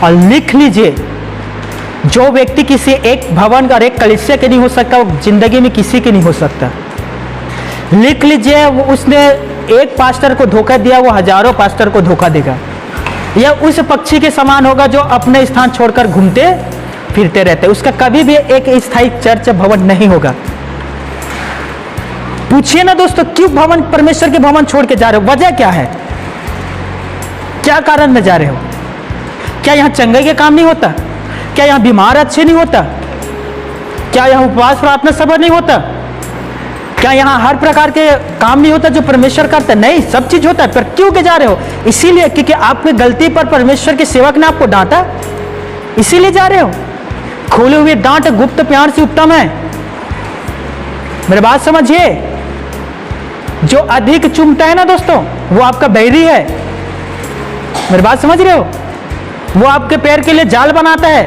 और लिख लीजिए, जो व्यक्ति किसी एक भवन का, एक कलीसिया के नहीं हो सकता, वो जिंदगी में किसी के नहीं हो सकता। लिख लीजिए, वो उसने एक पास्टर को धोखा दिया, वो हजारों पास्टर को धोखा देगा। यह उस पक्षी के समान होगा जो अपने स्थान छोड़कर घूमते फिरते रहते, उसका कभी भी एक स्थायी चर्च भवन नहीं होगा। पूछिए ना दोस्तों, क्यों भवन, परमेश्वर के भवन छोड़ के जा रहे हो? वजह क्या है? क्या कारण में जा रहे हो? क्या यहाँ चंगाई के काम नहीं होता? क्या यहाँ बीमार अच्छे नहीं होता? क्या यहाँ उपवास प्रार्थना सभा नहीं होता? क्या यहाँ हर प्रकार के काम नहीं होता जो परमेश्वर करता है? नहीं, सब चीज होता है। पर क्यों के जा रहे हो? इसीलिए क्योंकि आपकी गलती पर परमेश्वर के सेवक ने आपको डांटा, इसीलिए जा रहे हो। खोले हुए डांट गुप्त प्यार से उत्तम है। मेरी बात समझिए, जो अधिक चूमता है ना दोस्तों, वो आपका बैरी है। मेरी बात समझ रहे हो? वो आपके पैर के लिए जाल बनाता है।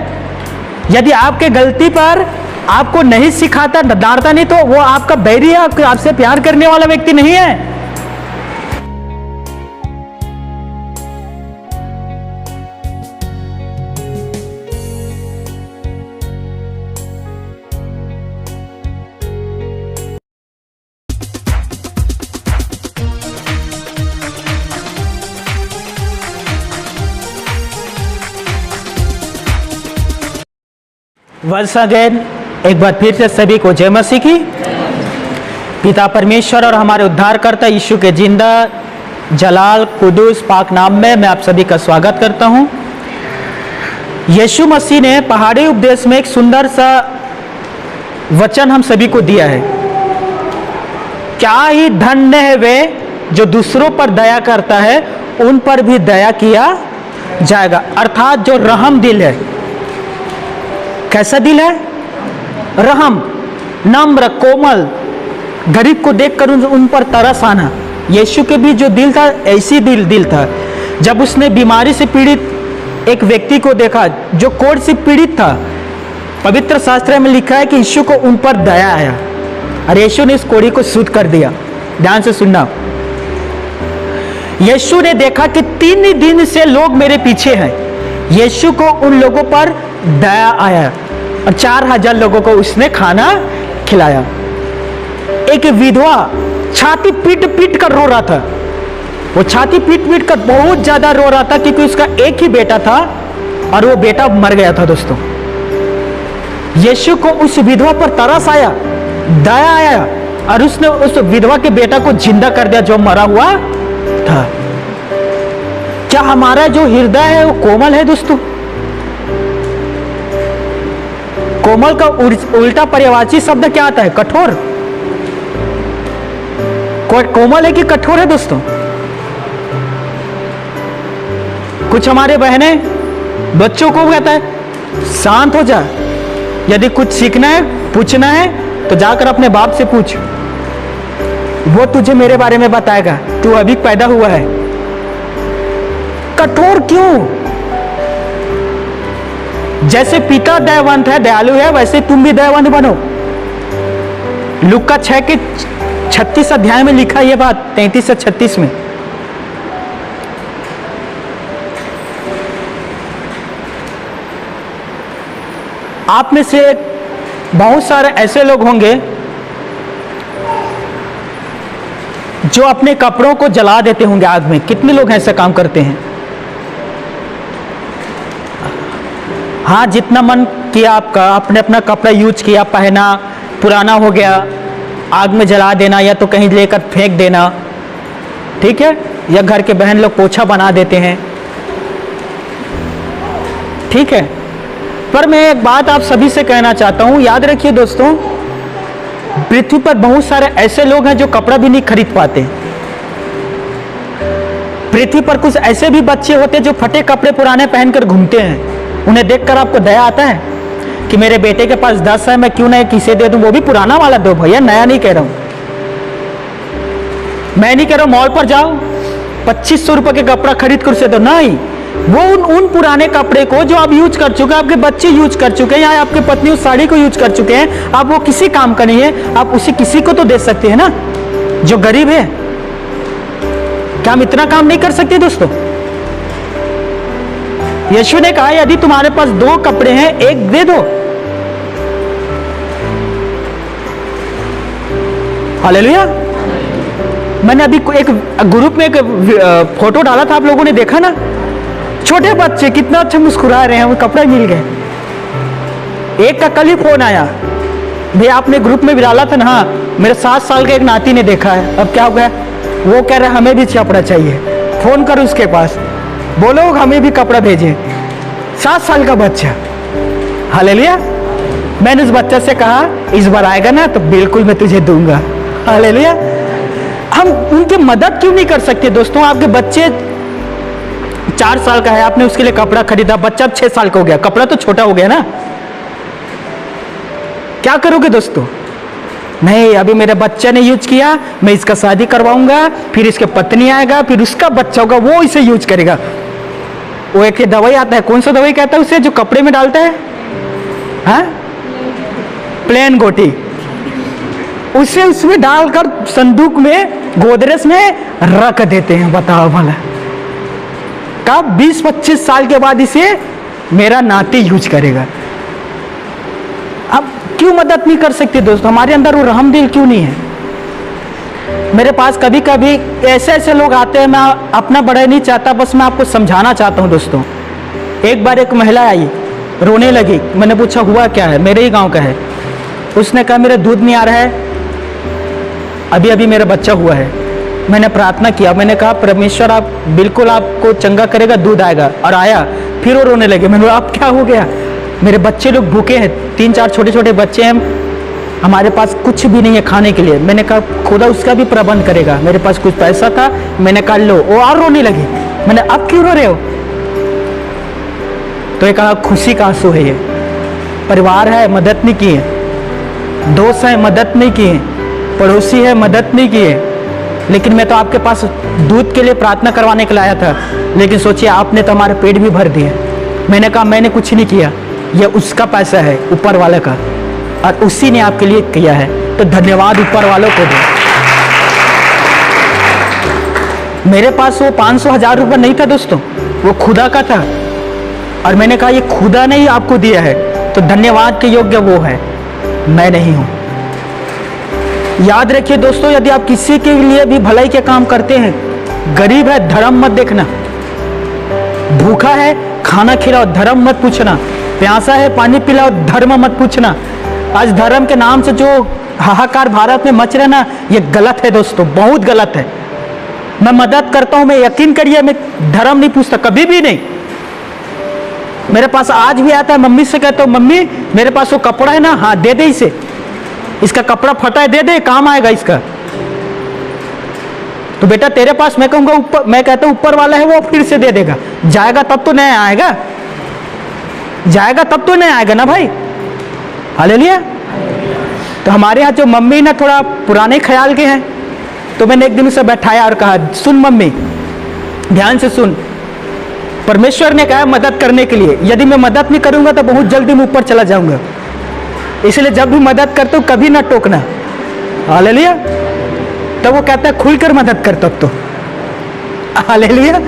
यदि आपके गलती पर आपको नहीं सिखाता, डांटता नहीं, तो वो आपका बैरी है, आपसे प्यार करने वाला व्यक्ति नहीं है। वंस अगेन, एक बार फिर से सभी को जय मसीह की। पिता परमेश्वर और हमारे उद्धारकर्ता यीशु के जिंदा जलाल कुदूस पाक नाम में मैं आप सभी का स्वागत करता हूं। यीशु मसीह ने पहाड़ी उपदेश में एक सुंदर सा वचन हम सभी को दिया है। क्या ही धन्य है वे जो दूसरों पर दया करता है, उन पर भी दया किया जाएगा। अर्थात जो रहम दिल है। कैसा दिल है? रहम, नम्र, कोमल, गरीब को देखकर उन पर तरस आना। यीशु के भी जो दिल था, ऐसी दिल था। जब उसने बीमारी से पीड़ित एक व्यक्ति को देखा जो कोढ़ से पीड़ित था, पवित्र शास्त्र में लिखा है कि यीशु को उन पर दया आया और यीशु ने इस कोढ़ी को शुद्ध कर दिया। ध्यान से सुनना। यीशु ने देखा कि 3 दिन से लोग मेरे पीछे हैं। यीशु को उन लोगों पर दया आया और 4000 लोगों को उसने खाना खिलाया। एक विधवा छाती पीट पीट कर रो रहा था। वो छाती पीट पीट कर बहुत ज्यादा रो रहा था क्योंकि उसका एक ही बेटा था और वो बेटा मर गया था। दोस्तों, यीशु को उस विधवा पर तरस आया, दया आया और उसने उस विधवा के बेटा को जिंदा कर दिया जो मरा हुआ था। क्या हमारा जो हृदय है वो कोमल है दोस्तों? कोमल का उल्टा पर्यायवाची शब्द क्या आता है? कठोर। कोमल है कि कठोर है दोस्तों? कुछ हमारे बहनें बच्चों को कहता है शांत हो जा, यदि कुछ सीखना है, पूछना है तो जाकर अपने बाप से पूछ, वो तुझे मेरे बारे में बताएगा, तू अभी पैदा हुआ है। कठोर क्यों? जैसे पिता दयावंत है, दयालु है, वैसे तुम भी दयावंत बनो। लूका 6 के 36 अध्याय में लिखा यह बात, 33 से 36 में। आप में से बहुत सारे ऐसे लोग होंगे जो अपने कपड़ों को जला देते होंगे आग में। कितने लोग ऐसा काम करते हैं? हाँ, जितना मन किया आपका, आपने अपना कपड़ा यूज किया, पहना, पुराना हो गया, आग में जला देना या तो कहीं लेकर फेंक देना, ठीक है? या घर के बहन लोग पोछा बना देते हैं, ठीक है? पर मैं एक बात आप सभी से कहना चाहता हूं, याद रखिए दोस्तों, पृथ्वी पर बहुत सारे ऐसे लोग हैं जो कपड़ा भी नहीं खरीद पाते। पृथ्वी पर कुछ ऐसे भी बच्चे होते हैं जो फटे कपड़े पुराने पहनकर घूमते हैं। उन्हें देखकर आपको दया आता है कि मेरे बेटे के पास 10 है, मैं क्यों ना किसे दे दूं, वो भी पुराना वाला दो भैया, नया नहीं कह रहा हूं। मैं नहीं कह रहा हूं मॉल पर जाओ 2500 रुपए के कपड़ा खरीद कर उसे दो, नहीं। वो उन पुराने कपड़े को जो आप यूज कर चुके हैं, आपके बच्चे यूज कर चुके हैं या आपके पत्नी उस साड़ी को यूज कर चुके हैं, अब वो किसी काम का नहीं है, आप उसे किसी को तो दे सकते हैं ना जो गरीब है। क्या हम इतना काम नहीं कर सकते दोस्तों? यीशु ने कहा यदि तुम्हारे पास 2 कपड़े हैं, एक दे दो। हालेलुया। मैंने अभी एक ग्रुप में एक फोटो डाला था, आप लोगों ने देखा ना, छोटे बच्चे कितना अच्छा मुस्कुरा रहे हैं, वो कपड़े मिल गए। एक का कल ही फोन आया, भैया आपने ग्रुप में भी डाला था ना, हाँ मेरे 7 साल के एक नाती ने देखा है, अब क्या हो गया, वो कह रहा है हमें भी कपड़ा चाहिए, फोन करो उसके पास, बोलो हमें भी कपड़ा भेजे। 7 साल का बच्चा। हालेलुया। मैंने उस बच्चे से कहा इस बार आएगा ना तो बिल्कुल मैं तुझे दूंगा। हालेलुया। हम उनकी मदद क्यों नहीं कर सकते दोस्तों? आपके बच्चे 4 साल का है, आपने उसके लिए कपड़ा खरीदा, बच्चा 6 साल का हो गया, कपड़ा तो छोटा हो गया ना, क्या करोगे दोस्तों? नहीं, अभी मेरे बच्चे ने यूज किया, मैं इसका शादी करवाऊंगा, फिर इसके पत्नी आएगा, फिर उसका बच्चा होगा, वो इसे यूज करेगा। वो एक दवाई आता है, कौन सा दवाई कहता है उसे, जो कपड़े में डालता है, हाँ, प्लेन गोटी, उसे उसमें डालकर संदूक में, गोदरेज में रख देते हैं। बताओ भला, कब 20-25 साल के बाद इसे मेरा नाती यूज करेगा। अब क्यों मदद नहीं कर सकते दोस्तों? हमारे अंदर वो रहम दिल क्यों नहीं है? मेरे पास कभी कभी ऐसे ऐसे लोग आते हैं, मैं अपना बड़ा नहीं चाहता, बस मैं आपको समझाना चाहता हूँ दोस्तों। एक बार एक महिला आई, रोने लगी, मैंने पूछा हुआ क्या है, मेरे ही गांव का है। उसने कहा मेरा दूध नहीं आ रहा है, अभी अभी मेरा बच्चा हुआ है। मैंने प्रार्थना किया, मैंने कहा परमेश्वर आप बिल्कुल आपको चंगा करेगा, दूध आएगा, और आया। फिर वो रोने लगे, मैंने कहा अब क्या हो गया? मेरे बच्चे लोग भूखे हैं, 3-4 छोटे छोटे बच्चे हैं, हमारे पास कुछ भी नहीं है खाने के लिए। मैंने कहा खुदा उसका भी प्रबंध करेगा, मेरे पास कुछ पैसा था, मैंने कहा लो। वो और रोने लगे, मैंने अब क्यों रो रहे हो? तो ये कहा खुशी का आंसू है, ये परिवार है मदद नहीं किए, दोस्त है मदद नहीं किए, पड़ोसी है मदद नहीं किए, लेकिन मैं तो आपके पास दूध के लिए प्रार्थना करवाने के लिए आया था, लेकिन सोचिए आपने तो हमारे पेट भी भर दिए। मैंने कहा मैंने कुछ नहीं किया, यह उसका पैसा है, ऊपर वाले का, और उसी ने आपके लिए किया है, तो धन्यवाद ऊपर वालों को दो। मेरे पास वो 500,000 रुपये नहीं था दोस्तों, वो खुदा का था, और मैंने कहा ये खुदा ने ही आपको दिया है, तो धन्यवाद के योग्य वो है, मैं नहीं हूं। याद रखिए दोस्तों, यदि आप किसी के लिए भी भलाई के काम करते हैं, गरीब है धर्म मत देखना, भूखा है खाना खिलाओ, धर्म मत पूछना, प्यासा है पानी पिलाओ, धर्म मत पूछना। आज धर्म के नाम से जो हाहाकार भारत में मच रहा ना, ये गलत है दोस्तों, बहुत गलत है। मैं मदद करता हूं, मैं यकीन करिए, मैं धर्म नहीं पूछता, कभी भी नहीं। मेरे पास आज भी आता है, मम्मी से कहता हूँ मम्मी मेरे पास वो कपड़ा है ना, हाँ दे दे इसे, इसका कपड़ा फटा है, दे दे, काम आएगा इसका। तो बेटा तेरे पास, मैं कहूँगा ऊपर, मैं कहता हूँ ऊपर वाला है, वो फिर से दे देगा, जाएगा तब तो नया आएगा, जाएगा तब तो नया आएगा ना भाई। हालेलुया। तो हमारे यहाँ जो मम्मी ना थोड़ा पुराने ख्याल के हैं, तो मैंने एक दिन उसे बैठाया और कहा सुन मम्मी, ध्यान से सुन, परमेश्वर ने कहा मदद करने के लिए, यदि मैं मदद नहीं करूंगा तो बहुत जल्दी मैं ऊपर चला जाऊंगा, इसलिए जब भी मदद करते हो कभी ना टोकना। हालेलुया। तो वो कहता है खुलकर मदद कर, तब तो हालेलुया।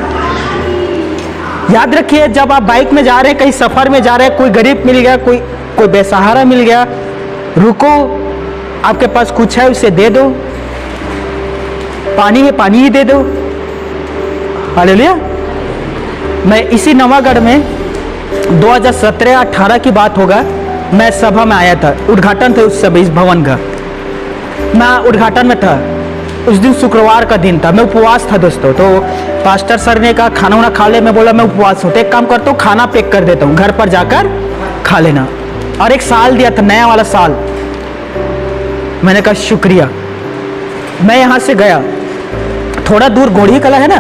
याद रखिए, जब आप बाइक में जा रहे हैं, कहीं सफर में जा रहे हैं, कोई गरीब मिल गया, कोई बेसहारा मिल गया, रुको, आपके पास कुछ है उसे दे दो, पानी है पानी ही दे दो। हालेलुया। मैं इसी नवागढ़ में 2017-18 की बात होगा, मैं सभा में आया था, उद्घाटन था उस समय इस भवन का, मैं उद्घाटन में था। उस दिन शुक्रवार का दिन था, मैं उपवास था दोस्तों। तो पास्टर सर ने कहा खाना वाना खा ले, मैं बोला मैं उपवास हूँ, तो एक काम करता हूँ खाना पैक कर देता हूँ, घर पर जाकर खा लेना। और एक साल दिया था, नया वाला साल। मैंने कहा शुक्रिया। मैं यहाँ से गया, थोड़ा दूर गोढ़ी कला है ना,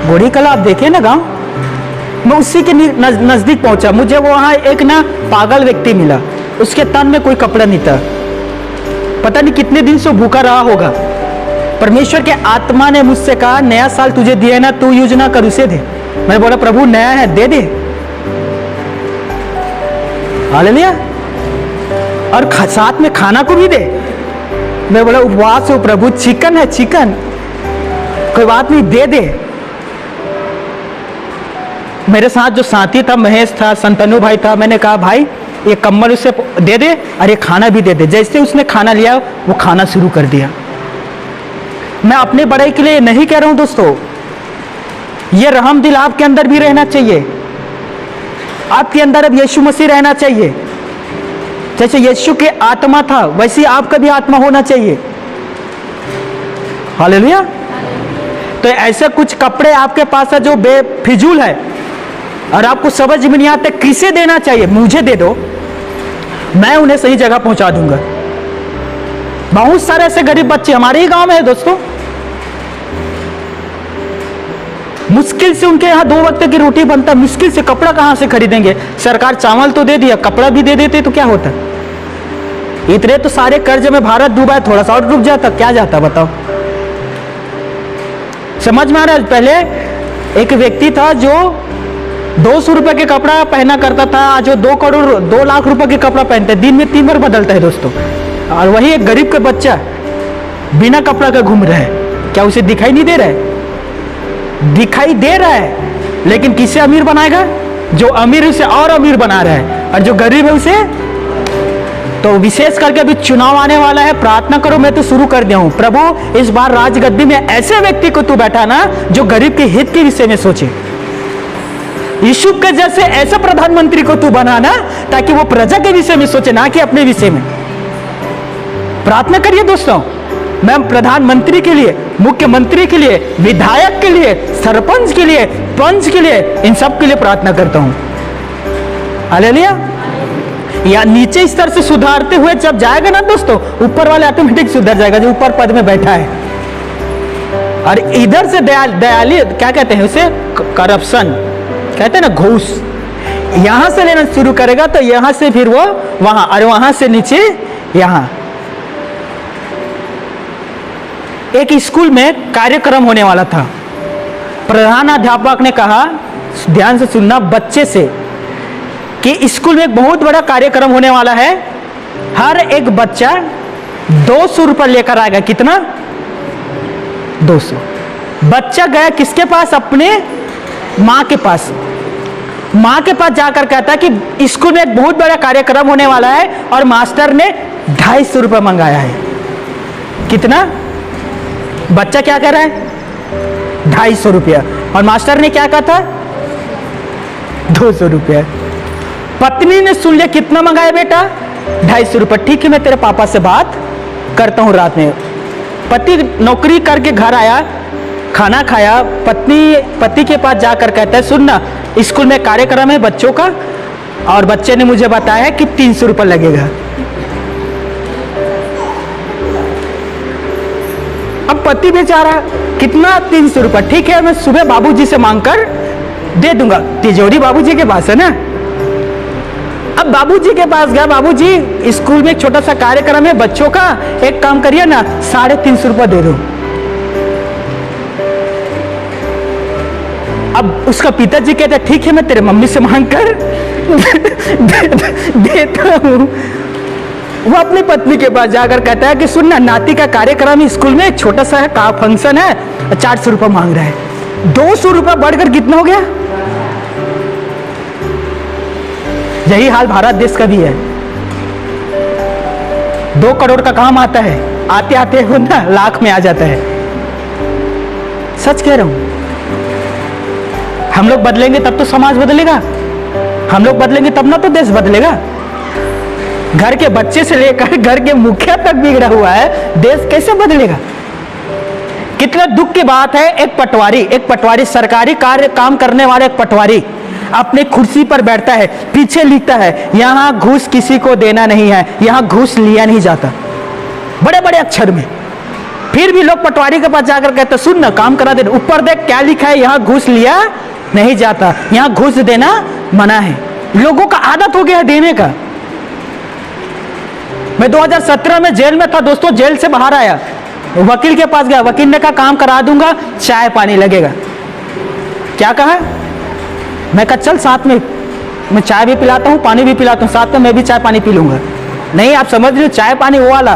गोढ़ी कला आप देखे ना गांव, मैं उसी के नजदीक पहुंचा। मुझे वहां एक ना पागल व्यक्ति मिला, उसके तन में कोई कपड़ा नहीं था, पता नहीं कितने दिन से भूखा रहा होगा। परमेश्वर के आत्मा ने मुझसे कहा नया साल तुझे दिया ना, तू यूज ना कर, उसे दे। मैंने बोला प्रभु नया है, दे दे। हालेलुया। और साथ में खाना को भी दे। मैं बोला उपवास हो प्रभु, चिकन है चिकन, कोई बात नहीं, दे दे। मेरे साथ जो साथी था, महेश था, संतनु भाई था, मैंने कहा भाई ये कम्बल उसे दे दे और ये खाना भी दे दे। जैसे उसने खाना लिया वो खाना शुरू कर दिया। मैं अपने बड़ाई के लिए नहीं कह रहा हूं दोस्तों, ये रहम दिल आपके अंदर भी रहना चाहिए। आपके अंदर अब यीशु मसीह रहना चाहिए। जैसे यीशु के आत्मा था वैसी आपका भी आत्मा होना चाहिए। हालेलुया। तो ऐसे कुछ कपड़े आपके पास है जो बेफिजूल है और आपको समझ में नहीं आता किसे देना चाहिए। मुझे दे दो, मैं उन्हें सही जगह पहुंचा दूंगा। बहुत सारे ऐसे गरीब बच्चे हमारे ही गांव में है दोस्तों, मुश्किल से उनके यहाँ 2 वक्त की रोटी बनता, मुश्किल से कपड़ा कहां से खरीदेंगे। सरकार चावल तो दे दिया, कपड़ा भी दे देते तो क्या होता। इतने तो सारे कर्ज में भारत डूबा है, थोड़ा सा और डूब जाता क्या जाता बताओ। समझ में आ रहा है। पहले एक व्यक्ति था जो 200 रुपए के कपड़ा पहना करता था, आज वो 2 लाख रुपए के कपड़ा पहनते, दिन में 3 बार बदलता है दोस्तों। और वही एक गरीब का बच्चा बिना कपड़ा का घूम रहा है। क्या उसे दिखाई नहीं दे रहा है? दिखाई दे रहा है, लेकिन किसे अमीर बनाएगा? जो अमीर उसे और अमीर बना रहा है, और जो गरीब है उसे। तो विशेष करके अभी चुनाव आने वाला है, प्रार्थना करो। मैं तो शुरू कर दिया हूं, प्रभु इस बार राजगद्दी में ऐसे व्यक्ति को तू बैठा ना जो गरीब के हित के विषय में सोचे। यीशु के जैसे ऐसा प्रधानमंत्री को तू बनाना ताकि वो प्रजा के विषय में सोचे, ना कि अपने विषय में। प्रार्थना करिए दोस्तों। मैं प्रधानमंत्री के लिए, मुख्यमंत्री के लिए, विधायक के लिए, सरपंच के लिए, पंच के लिए, इन सब के लिए प्रार्थना करता हूं। हालेलुया। या नीचे स्तर से सुधारते हुए जब जाएगा ना दोस्तों, ऊपर वाले ऑटोमेटिक सुधर जाएगा जो ऊपर पद में बैठा है। और इधर से दयाली क्या कहते हैं उसे, करप्शन कहते हैं ना, घूस, यहां से लेना शुरू करेगा तो यहां से फिर वो वहां, और वहां से नीचे यहां। एक स्कूल में कार्यक्रम होने वाला था। प्रधान अध्यापक ने कहा, ध्यान से सुनना बच्चे से, कि स्कूल में एक बहुत बड़ा कार्यक्रम होने वाला है, हर एक बच्चा 200 रुपये लेकर आएगा। कितना? 200। बच्चा गया किसके पास? अपने माँ के पास। माँ के पास जाकर कहता है कि स्कूल में एक बहुत बड़ा कार्यक्रम होने वाला है और मास्टर ने 250 रुपये मंगाया है। कितना? बच्चा क्या कह रहा है? 250 रुपया। और मास्टर ने क्या कहा था? 200 रुपया। पत्नी ने सुन लिया, कितना मंगाया बेटा? 250 रुपये। ठीक है, मैं तेरे पापा से बात करता हूँ रात में। पति नौकरी करके घर आया, खाना खाया, पति के पास जाकर कहता है, सुन ना, स्कूल में कार्यक्रम है बच्चों का और बच्चे ने मुझे बताया कि 300 रुपये लगेगा। अब पति बेचारा, कितना? 300 रुपये। ठीक है, मैं सुबह बाबूजी से मांगकर दे दूंगा। तिजोरी बाबूजी के पास है ना। अब बाबूजी के पास गया, बाबूजी स्कूल में एक छोटा सा कार्यक्रम है बच्चों का, एक काम करिए ना, 350 रुपये दे दो। अब उसका पिताजी कहते हैं, ठीक है, मैं तेरे मम्मी से मांग कर देता हूं। वो अपनी पत्नी के पास जाकर कहता है कि सुन ना, नाती का कार्यक्रम स्कूल में एक छोटा सा का फंक्शन है, 400 रुपये मांग रहा है। 200 रुपये बढ़कर कितना हो गया? यही हाल भारत देश का भी है। 2 करोड़ का काम आता है, आते आते हो ना लाख में आ जाता है। सच कह रहा हूं। हम लोग बदलेंगे तब तो समाज बदलेगा, हम लोग बदलेंगे तब ना तो देश बदलेगा। घर के बच्चे से लेकर घर के मुखिया तक बिगड़ा हुआ है, देश कैसे बदलेगा? कितना दुख की बात है। एक पटवारी सरकारी कार्य काम करने वाला एक पटवारी अपने कुर्सी पर बैठता है, पीछे लिखता है, यहां घूस किसी को देना नहीं है, यहां घूस लिया नहीं जाता, बड़े बड़े अक्षर में। फिर भी लोग पटवारी के पास जाकर कहते, सुन ना, काम करा दे। ऊपर देख क्या लिखा है, यहां घूस लिया नहीं जाता, यहां घूस देना मना है। लोगों का आदत हो गया है देने का। मैं 2017 में जेल में था दोस्तों, जेल से बाहर आया, वकील के पास गया, वकील ने कहा काम करा दूंगा, चाय पानी लगेगा। क्या कहा? मैं कहा चल साथ में, मैं चाय भी पिलाता हूँ, पानी भी पिलाता हूँ, साथ में मैं भी चाय पानी पी लूंगा। नहीं, आप समझ रहे हो, चाय पानी वो वाला।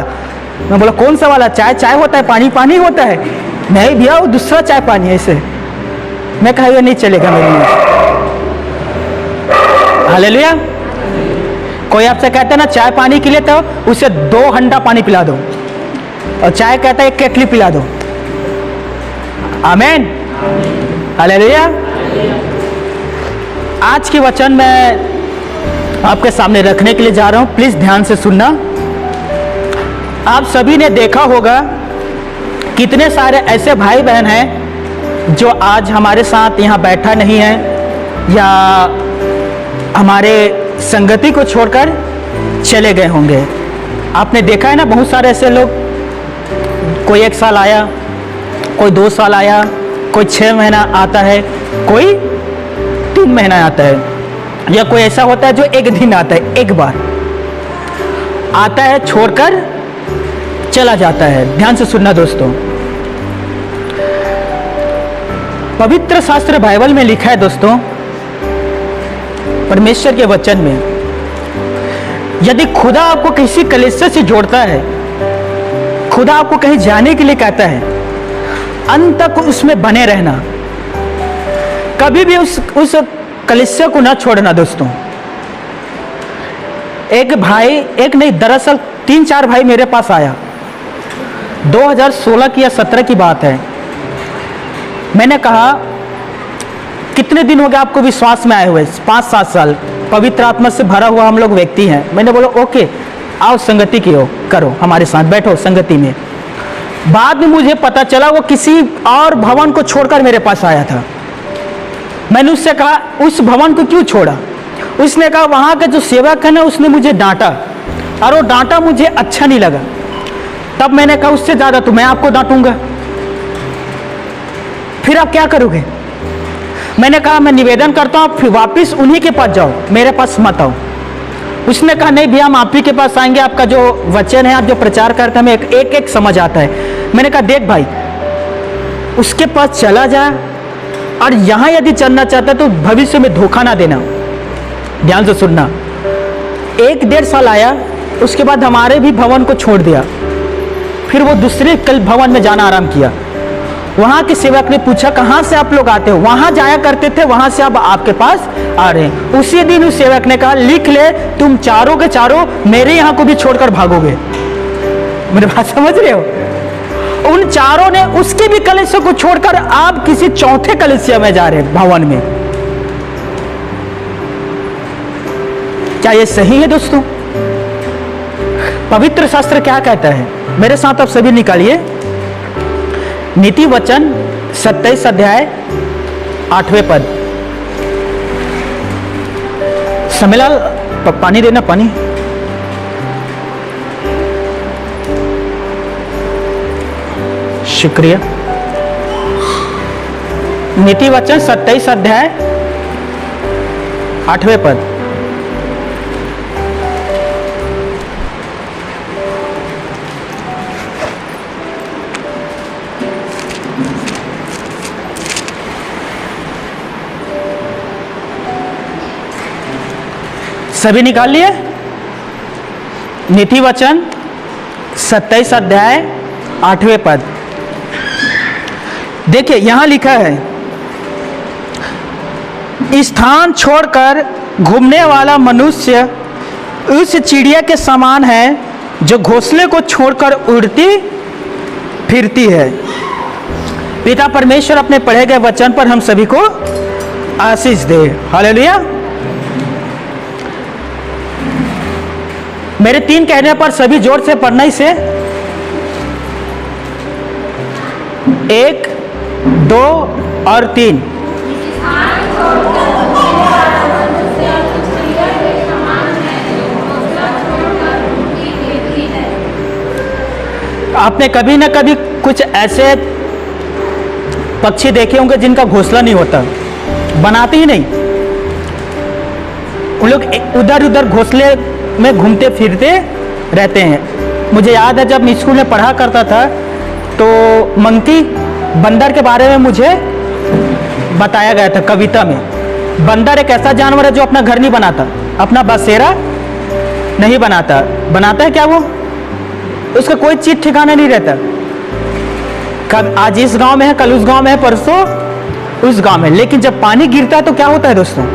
मैं बोला कौन सा वाला? चाय चाय होता है, पानी पानी होता है। नहीं भैया, वो दूसरा चाय पानी है। ऐसे मैं कहा ये नहीं चलेगा मेरे लिए। हालेलुया। कोई आपसे कहता है ना चाय पानी के लिए, तो उसे 2 हंडा पानी पिला दो, और चाय कहता है 1 केटली पिला दो। आमीन, हालेलुया। आज के वचन मैं आपके सामने रखने के लिए जा रहा हूं, प्लीज ध्यान से सुनना। आप सभी ने देखा होगा कितने सारे ऐसे भाई बहन हैं जो आज हमारे साथ यहाँ बैठा नहीं है, या हमारे संगति को छोड़कर चले गए होंगे। आपने देखा है ना, बहुत सारे ऐसे लोग, कोई 1 साल आया, कोई 2 साल आया, कोई 6 महीना आता है, कोई 3 महीना आता है, या कोई ऐसा होता है जो 1 दिन आता है, 1 बार आता है, छोड़कर चला जाता है। ध्यान से सुनना दोस्तों, पवित्र शास्त्र बाइबल में लिखा है दोस्तों, परमेश्वर के वचन में, यदि खुदा आपको किसी कलीसिया से जोड़ता है, खुदा आपको कहीं जाने के लिए कहता है, अंत तक उसमें बने रहना, कभी भी उस कलीसिया को ना छोड़ना दोस्तों। एक भाई, एक नहीं दरअसल 3-4 भाई मेरे पास आया, 2016 की या 17 की बात है। मैंने कहा कितने दिन हो गए आपको विश्वास में आए हुए? 5-7 साल, पवित्र आत्मा से भरा हुआ हम लोग व्यक्ति हैं। मैंने बोला ओके, आओ संगति की हो, करो हमारे साथ, बैठो संगति में। बाद में मुझे पता चला वो किसी और भवन को छोड़कर मेरे पास आया था। मैंने उससे कहा उस भवन को क्यों छोड़ा? उसने कहा वहां का जो सेवक है ना, उसने मुझे डांटा, और वो डांटा मुझे अच्छा नहीं लगा। तब मैंने कहा उससे ज्यादा तो मैं आपको डांटूंगा, फिर आप क्या करोगे? मैंने कहा मैं निवेदन करता हूं, फिर वापिस उन्हीं के पास जाओ, मेरे पास मत आओ। उसने कहा नहीं भैया, हम आप ही के पास आएंगे, आपका जो वचन है, आप जो प्रचार करते हैं, हमें एक एक समझ आता है। मैंने कहा देख भाई, उसके पास चला जा, और यहां यदि चलना चाहता है तो भविष्य में धोखा ना देना। ध्यान से सुनना। 1-1.5 साल आया, उसके बाद हमारे भी भवन को छोड़ दिया, फिर वो दूसरे कल भवन में जाना आराम किया। वहां के सेवक ने पूछा कहां से आप लोग आते हो? वहां जाया करते थे, वहां से अब आपके पास आ रहे हैं। उसी दिन उस सेवक ने कहा लिख ले, तुम चारों के चारों मेरे यहां को भी छोड़कर भागोगे। मेरी बात समझ रहे हो? उन चारों ने उसके भी कलीसिया को छोड़कर आप किसी चौथे कलीसिया में जा रहे हैं, भवन में। क्या ये सही है दोस्तों? पवित्र शास्त्र क्या कहता है? मेरे साथ आप सभी निकालिए, नीति वचन 27 अध्याय 8वें पद। समेलाल पानी देना, पानी। शुक्रिया। नीति वचन 27 अध्याय 8वें पद। सभी निकाल लिए? नीति वचन 27 अध्याय 8वें पद। देखिए यहां लिखा है, स्थान छोड़कर घूमने वाला मनुष्य उस चिड़िया के समान है जो घोंसले को छोड़कर उड़ती फिरती है। पिता परमेश्वर अपने पढ़े गए वचन पर हम सभी को आशीष दे। हालेलुया। मेरे 3 कहने पर सभी जोर से पढ़ना इसे। 1, 2 और 3। आपने कभी ना कभी कुछ ऐसे पक्षी देखे होंगे जिनका घोंसला नहीं होता, बनाते ही नहीं। उन लोग उधर उधर घोंसले में घूमते फिरते रहते हैं। मुझे याद है जब मैं स्कूल में पढ़ा करता था तो मंकी, बंदर के बारे में मुझे बताया गया था कविता में। बंदर एक ऐसा जानवर है जो अपना घर नहीं बनाता, अपना बसेरा नहीं बनाता। बनाता है क्या वो? उसका कोई चीज ठिकाना नहीं रहता। कल आज इस गांव में है, कल उस गांव में है, परसों उस गांव में। लेकिन जब पानी गिरता है तो क्या होता है दोस्तों?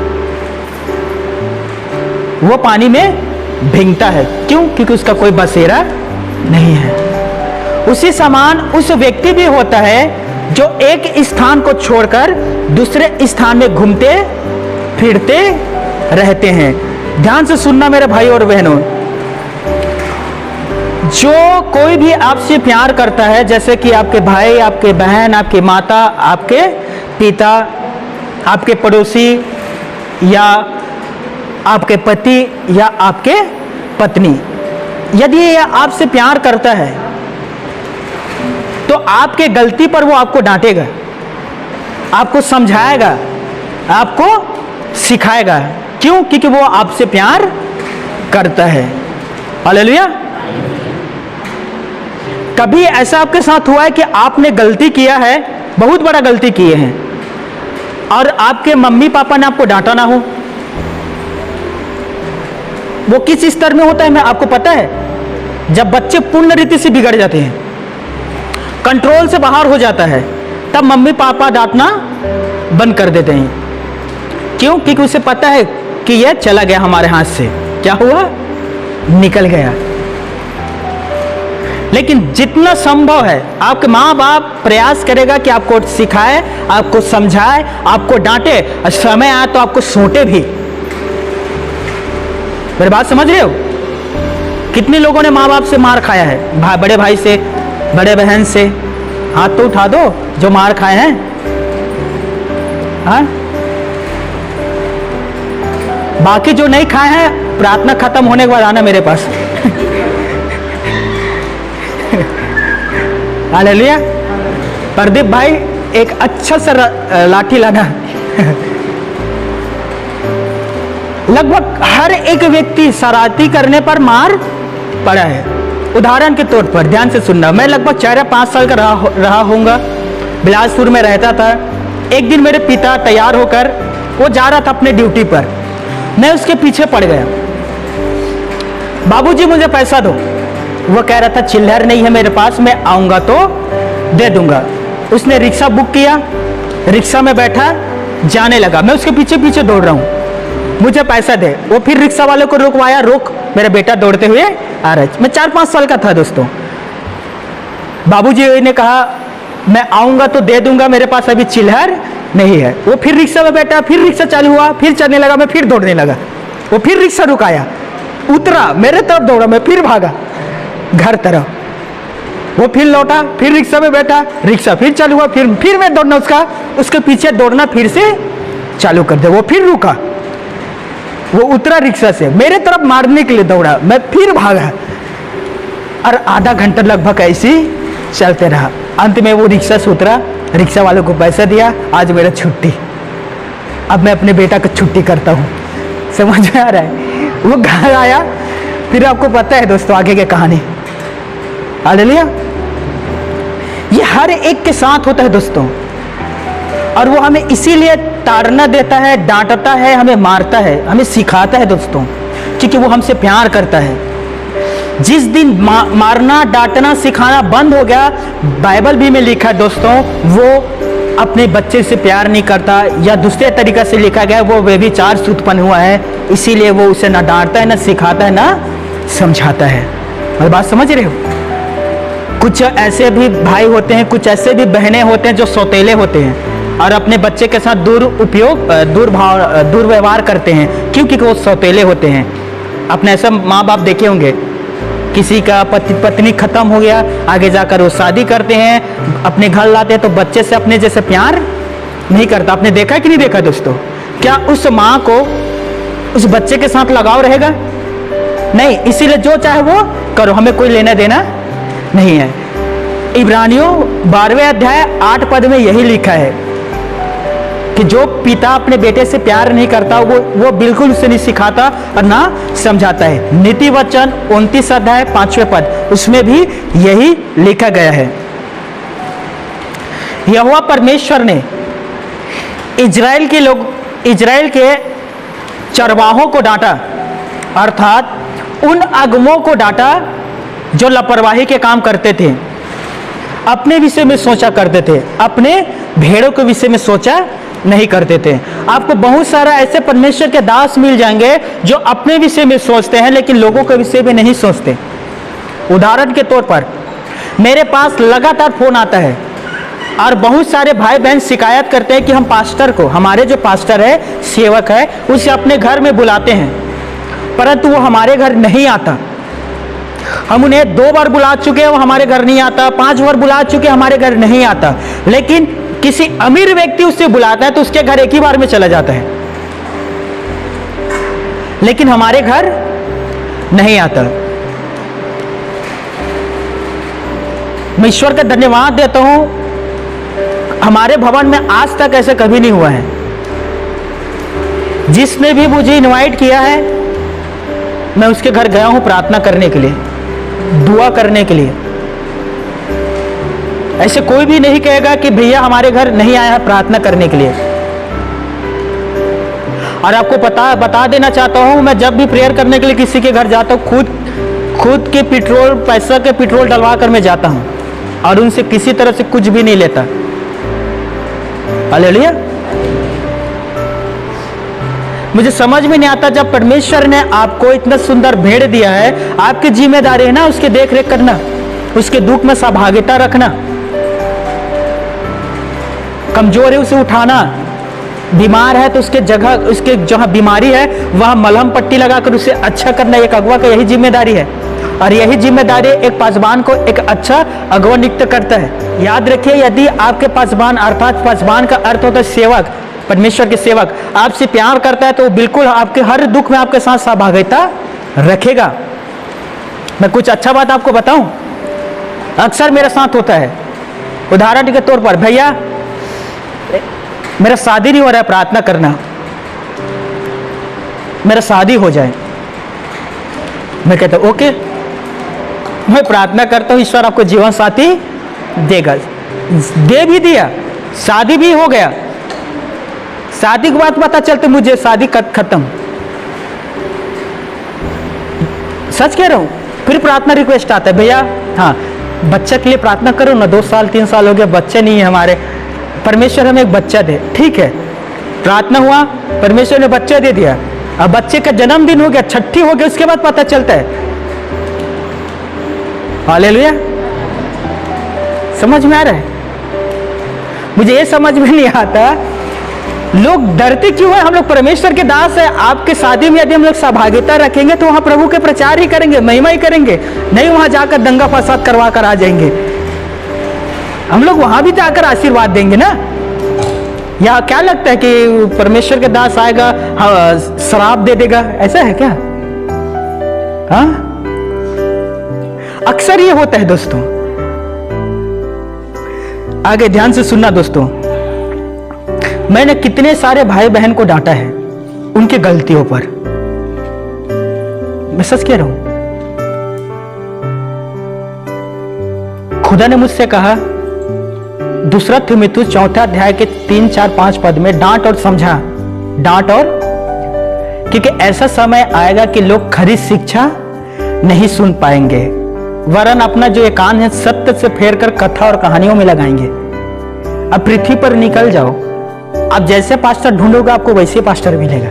वो पानी में भीगता है। क्यों? क्योंकि उसका कोई बसेरा नहीं है। उसी समान उस व्यक्ति भी होता है जो एक स्थान को छोड़कर दूसरे स्थान में घूमते फिरते रहते हैं। ध्यान से सुनना मेरे भाई और बहनों, जो कोई भी आपसे प्यार करता है, जैसे कि आपके भाई, आपके बहन, आपके माता, आपके पिता, आपके पड़ोसी, या आपके पति, या आपके पत्नी, यदि यह आपसे प्यार करता है तो आपके गलती पर वो आपको डांटेगा, आपको समझाएगा, आपको सिखाएगा। क्यों? क्योंकि वो आपसे प्यार करता है। हालेलुया। कभी ऐसा आपके साथ हुआ है कि आपने गलती किया है, बहुत बड़ा गलती किए हैं, और आपके मम्मी पापा ने आपको डांटा ना हो? वो किस स्तर में होता है मैं आपको पता है? जब बच्चे पूर्ण रीति से बिगड़ जाते हैं, कंट्रोल से बाहर हो जाता है, तब मम्मी पापा डांटना बंद कर देते हैं। क्यों? क्योंकि उसे पता है कि यह चला गया हमारे हाथ से। क्या हुआ? निकल गया। लेकिन जितना संभव है आपके माँ बाप प्रयास करेगा कि आपको सिखाए, आपको समझाए, आपको डांटे, और समय आए तो आपको सोटे भी। मेरी बात समझ रहे हो? कितने लोगों ने माँ बाप से मार खाया है? बड़े भाई से, बड़े बहन से, हाथ तो उठा दो जो मार खाए हैं। हाँ? बाकी जो नहीं खाए हैं, प्रार्थना खत्म होने के बाद आना मेरे पास। हालेलुया। प्रदीप भाई एक अच्छा सा लाठी लाना। लगभग हर एक व्यक्ति शरारती करने पर मार पड़ा है। उदाहरण के तौर पर ध्यान से सुनना, मैं लगभग 4 या 5 साल का रहा होऊंगा। बिलासपुर में रहता था। एक दिन मेरे पिता तैयार होकर वो जा रहा था अपने ड्यूटी पर, मैं उसके पीछे पड़ गया। बाबूजी मुझे पैसा दो। वो कह रहा था चिल्लर नहीं है मेरे पास, मैं आऊंगा तो दे दूंगा। उसने रिक्शा बुक किया, रिक्शा में बैठा, जाने लगा। मैं उसके पीछे पीछे दौड़ रहा हूँ, मुझे पैसा दे। वो फिर रिक्शा वाले को रुकवाया, रोक, मेरा बेटा दौड़ते हुए आ रहा है। मैं 4-5 साल का था दोस्तों। बाबूजी ने कहा मैं आऊंगा तो दे दूंगा, मेरे पास अभी चिल्लर नहीं है। वो फिर रिक्शा में बैठा, फिर रिक्शा चालू हुआ, फिर चलने लगा, मैं फिर दौड़ने लगा। वो फिर रिक्शा रुकाया, उतरा, मेरे तरफ दौड़ा, मैं फिर भागा घर तरफ। वो फिर लौटा, फिर रिक्शा में बैठा, रिक्शा फिर चालू हुआ, फिर मैं दौड़ना उसके पीछे दौड़ना फिर से चालू कर दे। वो फिर रुका, वो उतरा रिक्शा से, मेरे तरफ मारने के लिए दौड़ा, मैं फिर भागा, और आधा घंटा लगभग ऐसे ही चलते रहा। अंत में वो रिक्शा से उतरा, रिक्शा वालों को पैसा दिया, आज मेरा छुट्टी। अब मैं अपने बेटा को छुट्टी करता हूँ। समझ में आ रहा है? वो घर आया, फिर आपको पता है दोस्तों आगे की कहानी। हालेलुया। ये हर एक के साथ होता है दोस्तों, और वो हमें इसीलिए ताड़ना देता है, डांटता है, हमें मारता है, हमें सिखाता है दोस्तों, क्योंकि वो हमसे प्यार करता है। जिस दिन मारना, डांटना, सिखाना बंद हो गया, बाइबल भी में लिखा है दोस्तों, वो अपने बच्चे से प्यार नहीं करता, या दूसरे तरीके से लिखा गया वो व्यभिचार से उत्पन्न हुआ है, इसीलिए वो उसे ना डांटता है, ना सिखाता है, ना समझाता है। और बात समझ रहे हो? कुछ ऐसे भी भाई होते हैं, कुछ ऐसे भी बहनें होते हैं जो सौतेले होते हैं और अपने बच्चे के साथ दुर्व्यवहार करते हैं। क्योंकि वो सौतेले होते हैं। अपने ऐसा माँ बाप देखे होंगे, किसी का पति पत्नी खत्म हो गया, आगे जाकर वो शादी करते हैं, अपने घर लाते हैं, तो बच्चे से अपने जैसे प्यार नहीं करता। आपने देखा कि नहीं देखा दोस्तों? क्या उस माँ को उस बच्चे के साथ लगाव रहेगा? नहीं। इसीलिए जो चाहे वो करो, हमें कोई लेना देना नहीं है। इब्रानियों 12वें अध्याय 8 पद में यही लिखा है कि जो पिता अपने बेटे से प्यार नहीं करता वो बिल्कुल उसे नहीं सिखाता और ना समझाता है। नीति वचन 29 अध्याय 5वें पद, उसमें भी यही लिखा गया है। यहोवा परमेश्वर ने इजराइल के चरवाहों को डांटा, अर्थात उन अगुवों को डांटा जो लापरवाही के काम करते थे, अपने विषय में सोचा करते थे, अपने भेड़ों के विषय में सोचा नहीं करते थे। आपको बहुत सारा ऐसे परमेश्वर के दास मिल जाएंगे जो अपने विषय में सोचते हैं लेकिन लोगों के विषय में नहीं सोचते। उदाहरण के तौर पर मेरे पास लगातार फोन आता है और बहुत सारे भाई बहन शिकायत करते हैं कि हम पास्टर को, हमारे जो पास्टर है, सेवक है, उसे अपने घर में बुलाते हैं परंतु वो हमारे घर नहीं आता। हम उन्हें 2 बार बुला चुके हैं, वो हमारे घर नहीं आता, 5 बार बुला चुके हैं, हमारे घर नहीं आता। लेकिन किसी अमीर व्यक्ति उससे बुलाता है तो उसके घर एक ही बार में चला जाता है, लेकिन हमारे घर नहीं आता। मैं ईश्वर का धन्यवाद देता हूं, हमारे भवन में आज तक ऐसा कभी नहीं हुआ है। जिसने भी मुझे इनवाइट किया है मैं उसके घर गया हूं प्रार्थना करने के लिए, दुआ करने के लिए। ऐसे कोई भी नहीं कहेगा कि भैया हमारे घर नहीं आया है प्रार्थना करने के लिए। और आपको बता देना चाहता हूं, मैं जब भी प्रेयर करने के लिए किसी के घर जाता हूं, खुद के पेट्रोल, पैसा के पेट्रोल डलवा कर मैं जाता हूं और उनसे किसी तरह से कुछ भी नहीं लेता। हालेलुया। मुझे समझ में नहीं आता, जब परमेश्वर ने आपको इतना सुंदर भेड़ दिया है, आपकी जिम्मेदारी है ना उसके देख रेख करना, उसके दुख में सहभागिता रखना, कमजोर है उसे उठाना, बीमार है तो उसके जगह, उसके जहां बीमारी है वहां मलहम पट्टी लगाकर उसे अच्छा करना एक अगुआ का यही जिम्मेदारी है। और यही जिम्मेदारी एक पासबान को एक अच्छा अगुआ नियुक्त करता है। याद रखिए, यदि आपके पासबान, अर्थात पासबान का अर्थ होता है सेवक, परमेश्वर के सेवक, आपसे प्यार करता है तो बिल्कुल आपके हर दुख में आपके साथ सहभागिता रखेगा। मैं कुछ अच्छा बात आपको बताऊं, अक्सर मेरे साथ होता है। उदाहरण के तौर पर, भैया मेरा शादी नहीं हो रहा है, प्रार्थना करना, मेरा शादी हो जाए। मैं कहता हूं ओके, मैं प्रार्थना करता हूं ईश्वर आपको जीवन साथी देगा। दे भी दिया, शादी भी हो गया। शादी के बाद पता चलते मुझे शादी खत्म। सच कह रहा हूं। फिर प्रार्थना रिक्वेस्ट आता है, भैया हाँ बच्चा के लिए प्रार्थना करो ना, 2 साल 3 साल हो गया बच्चे नहीं है हमारे, परमेश्वर हमें एक बच्चा दे। ठीक है, प्रार्थना हुआ, परमेश्वर ने बच्चा दे दिया। अब बच्चे का जन्मदिन हो गया, छठी हो गया, उसके बाद पता चलता है। हालेलुया। समझ में आ रहा है? मुझे ये समझ में नहीं आता लोग डरते क्यों है। हम लोग परमेश्वर के दास है। आपके शादी में यदि हम लोग सहभागिता रखेंगे तो वहां प्रभु के प्रचार ही करेंगे, महिमा ही करेंगे, नहीं वहां जाकर दंगा फसाद करवा कर आ जाएंगे। हम लोग वहां भी जाकर आशीर्वाद देंगे ना। या क्या लगता है कि परमेश्वर के दास आएगा शराब दे देगा, ऐसा है क्या? हाँ, अक्सर ये होता है दोस्तों। आगे ध्यान से सुनना दोस्तों, मैंने कितने सारे भाई बहन को डांटा है उनकी गलतियों पर। मैं सच कह रहा हूं। खुदा ने मुझसे कहा, दूसरा थिमिथुस 4 अध्याय के 3, 4, 5 पद में, डांट और समझा, डांट और, क्योंकि ऐसा समय आएगा कि लोग खरी शिक्षा नहीं सुन पाएंगे, वरन अपना जो एक कान है सत्य से फेर कर कथा और कहानियों में लगाएंगे। अब पृथ्वी पर निकल जाओ, आप जैसे पास्टर ढूंढोगे आपको वैसे पास्टर मिलेगा।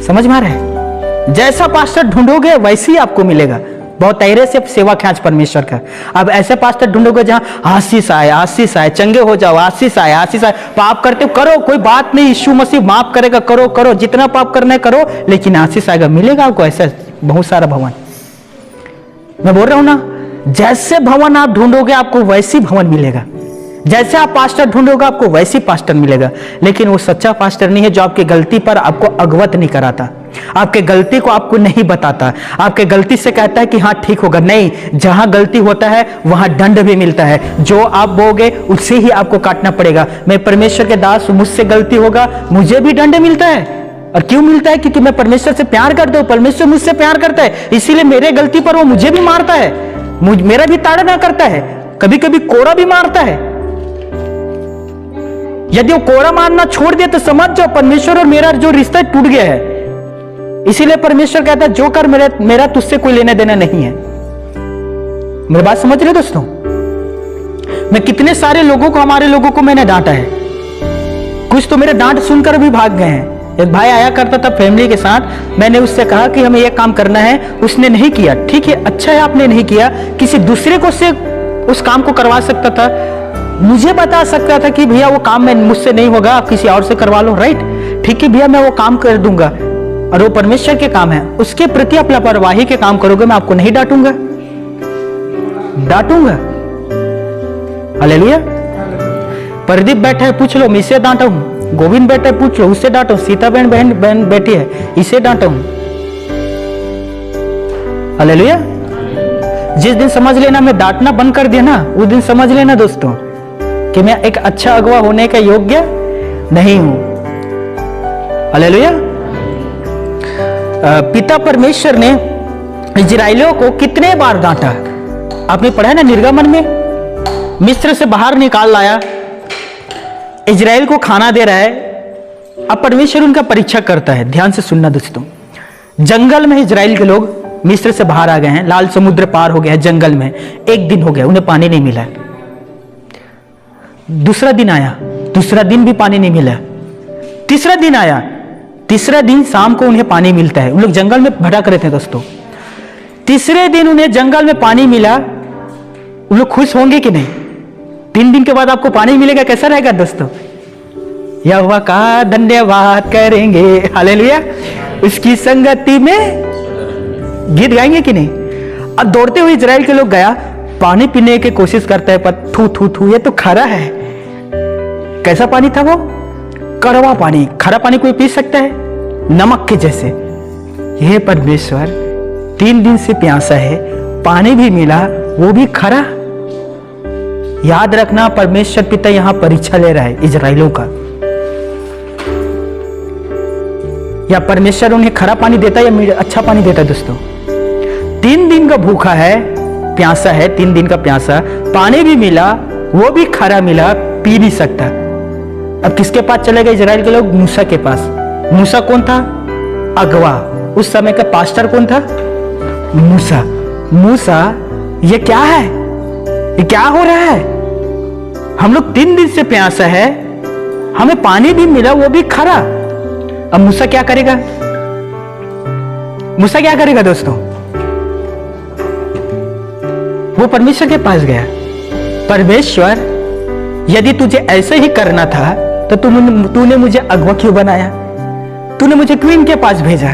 समझ में आ रहा है? जैसा पास्टर ढूंढोगे वैसे ही आपको मिलेगा। बहुत तैरे से सेवा ख्याच परमेश्वर का। अब ऐसे पास्टर ढूंढोगे जहां आशीष आए, आशीष आए, चंगे हो जाओ, आशीष आए, आशीष आए, पाप करते हो करो, कोई बात नहीं, यीशु मसीह माफ करेगा, करो करो, जितना पाप करना है करो, लेकिन आशीष आएगा, मिलेगा आपको। ऐसा बहुत सारा भवन, मैं बोल रहा हूं ना, जैसे भवन आप ढूंढोगे आपको वैसी भवन मिलेगा, जैसे आप पास्टर ढूंढोगे आपको वैसी पास्टर मिलेगा। लेकिन वो सच्चा पास्टर नहीं है जो आपकी गलती पर आपको अवगत नहीं कराता, आपके गलती को आपको नहीं बताता, आपके गलती से कहता है कि हाँ ठीक होगा। नहीं, जहां गलती होता है वहां दंड भी मिलता है। जो आप बोगे उससे ही आपको काटना पड़ेगा। मैं परमेश्वर के दास हूं, मुझसे गलती होगा, मुझे भी दंड मिलता है। और क्यों मिलता है? क्योंकि मैं परमेश्वर से प्यार करता हूं, परमेश्वर मुझसे प्यार करता है, इसीलिए मेरे गलती पर वो मुझे भी मारता है, मेरा भी ताड़ना करता है, कभी कभी कोड़ा भी मारता है। यदि वो कोड़ा मारना छोड़ दिया तो समझ जाओ परमेश्वर और मेरा जो रिश्ता टूट गया है। इसीलिए परमेश्वर कहता है जो कर मेरा तुझसे कोई लेना देना नहीं है। मेरी बात समझ रहे दोस्तों? मैं कितने सारे लोगों को, हमारे लोगों को मैंने डांटा है। कुछ कुछ तो मेरे डांट सुनकर भी भाग गए हैं। एक भाई आया करता था फैमिली के साथ, मैंने उससे कहा कि हमें यह काम करना है, उसने नहीं किया। ठीक है, अच्छा है आपने नहीं किया, किसी दूसरे को से उस काम को करवा सकता था, मुझे बता सकता था कि भैया वो काम मैं मुझसे नहीं होगा, आप किसी और से करवा लो। राइट, ठीक है भैया, मैं वो काम कर दूंगा, और वो परमेश्वर के काम है, उसके प्रति आप लापरवाही के काम करोगे, मैं आपको नहीं डांटूंगा। हालेलुया। प्रदीप बैठा है, पूछ लो, मैं इसे डांटा हूं। गोविंद बैठा है, पूछ लो, उससे डांटो। सीता बहन बैठी है, इसे डांटा हूं। हालेलुया। जिस दिन समझ लेना मैं डांटना बंद कर दिया ना, उस दिन समझ लेना दोस्तों कि मैं एक अच्छा अगुवा होने का योग्य नहीं हूं। हालेलुया। पिता परमेश्वर ने इजराइलियों को कितने बार डांटा, आपने पढ़ा है ना निर्गमन में, मिस्र से बाहर निकाल लाया, इजराइल को खाना दे रहा है। अब परमेश्वर उनका परीक्षा करता है। ध्यान से सुनना दोस्तों, जंगल में इजराइल के लोग मिस्र से बाहर आ गए हैं, लाल समुद्र पार हो गया है, जंगल में 1 दिन हो गया, उन्हें पानी नहीं मिला। दूसरा दिन आया, दूसरा दिन भी पानी नहीं मिला। तीसरा दिन आया, तीसरा दिन शाम को उन्हें पानी मिलता है। उन लोग जंगल में भटक रहे थे दोस्तों। तीसरे दिन उन्हें जंगल में पानी मिला, उन लोग खुश होंगे कि नहीं? 3 दिन के बाद आपको पानी मिलेगा, कैसा रहेगा दोस्तों? यहोवा का धन्यवाद करेंगे, हालेलुया। उसकी संगति में गीत गाएंगे कि नहीं? अब दौड़ते हुए इजराइल के लोग गया, पानी पीने की कोशिश करता है, पर थू थू थू, ये तो खरा है। कैसा पानी था वो? कड़वा पानी। खरा पानी कोई पी सकता है? नमक के जैसे। ये परमेश्वर 3 दिन से प्यासा है, पानी भी मिला, वो भी खरा। याद रखना, परमेश्वर पिता यहां परीक्षा ले रहा है इजराइलों का। या परमेश्वर उन्हें खरा पानी देता है या अच्छा पानी देता है दोस्तों? 3 दिन का भूखा है, प्यासा है, 3 दिन का प्यासा, पानी भी मिला, वो भी खरा मिला, पी भी सकता। अब किसके पास चले गए इजराइल के लोग? मूसा के पास। मूसा कौन था? अगवा। उस समय का पास्टर कौन था? मूसा। मूसा, ये क्या है? ये क्या हो रहा है? हम लोग 3 दिन से प्यासा है, हमें पानी भी मिला, वो भी खरा। अब मूसा क्या करेगा? मूसा क्या करेगा दोस्तों? वो परमेश्वर के पास गया। परमेश्वर, यदि तुझे ऐसे ही करना था तो तूने मुझे अगवा क्यों बनाया? तूने मुझे क्यों इनके पास भेजा?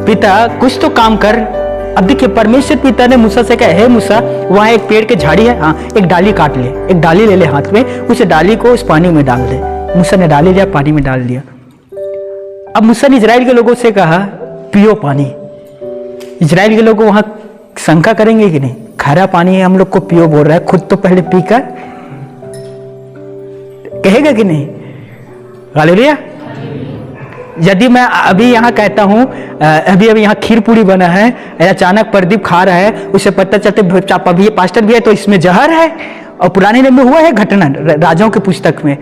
पिता, कुछ तो काम कर। अब देखिए, परमेश्वर पिता ने मूसा से कहा, हे मूसा, वहां एक पेड़ की झाड़ी है, हाँ, एक डाली काट ले, एक डाली ले ले हाथ में, उस डाली को उस पानी में डाल दे। मूसा ने डाली लिया, पानी में डाल दिया। अब मूसा ने इजराइल के लोगों से कहा, पियो पानी। इजराइल के लोग वहां शंका करेंगे कि नहीं? खारा पानी है, हम लोग को पियो बोल रहा है, खुद तो पहले पीकर कहेगा कि नहीं? हालेलुया। यदि मैं अभी यहाँ कहता हूँ, अभी यहाँ खीर पूरी बना है, अचानक प्रदीप खा रहा है, उसे पता चलते अभी ये पास्टर भी है तो इसमें जहर है। और पुराने नियम में हुआ है घटना, राजाओं के पुस्तक में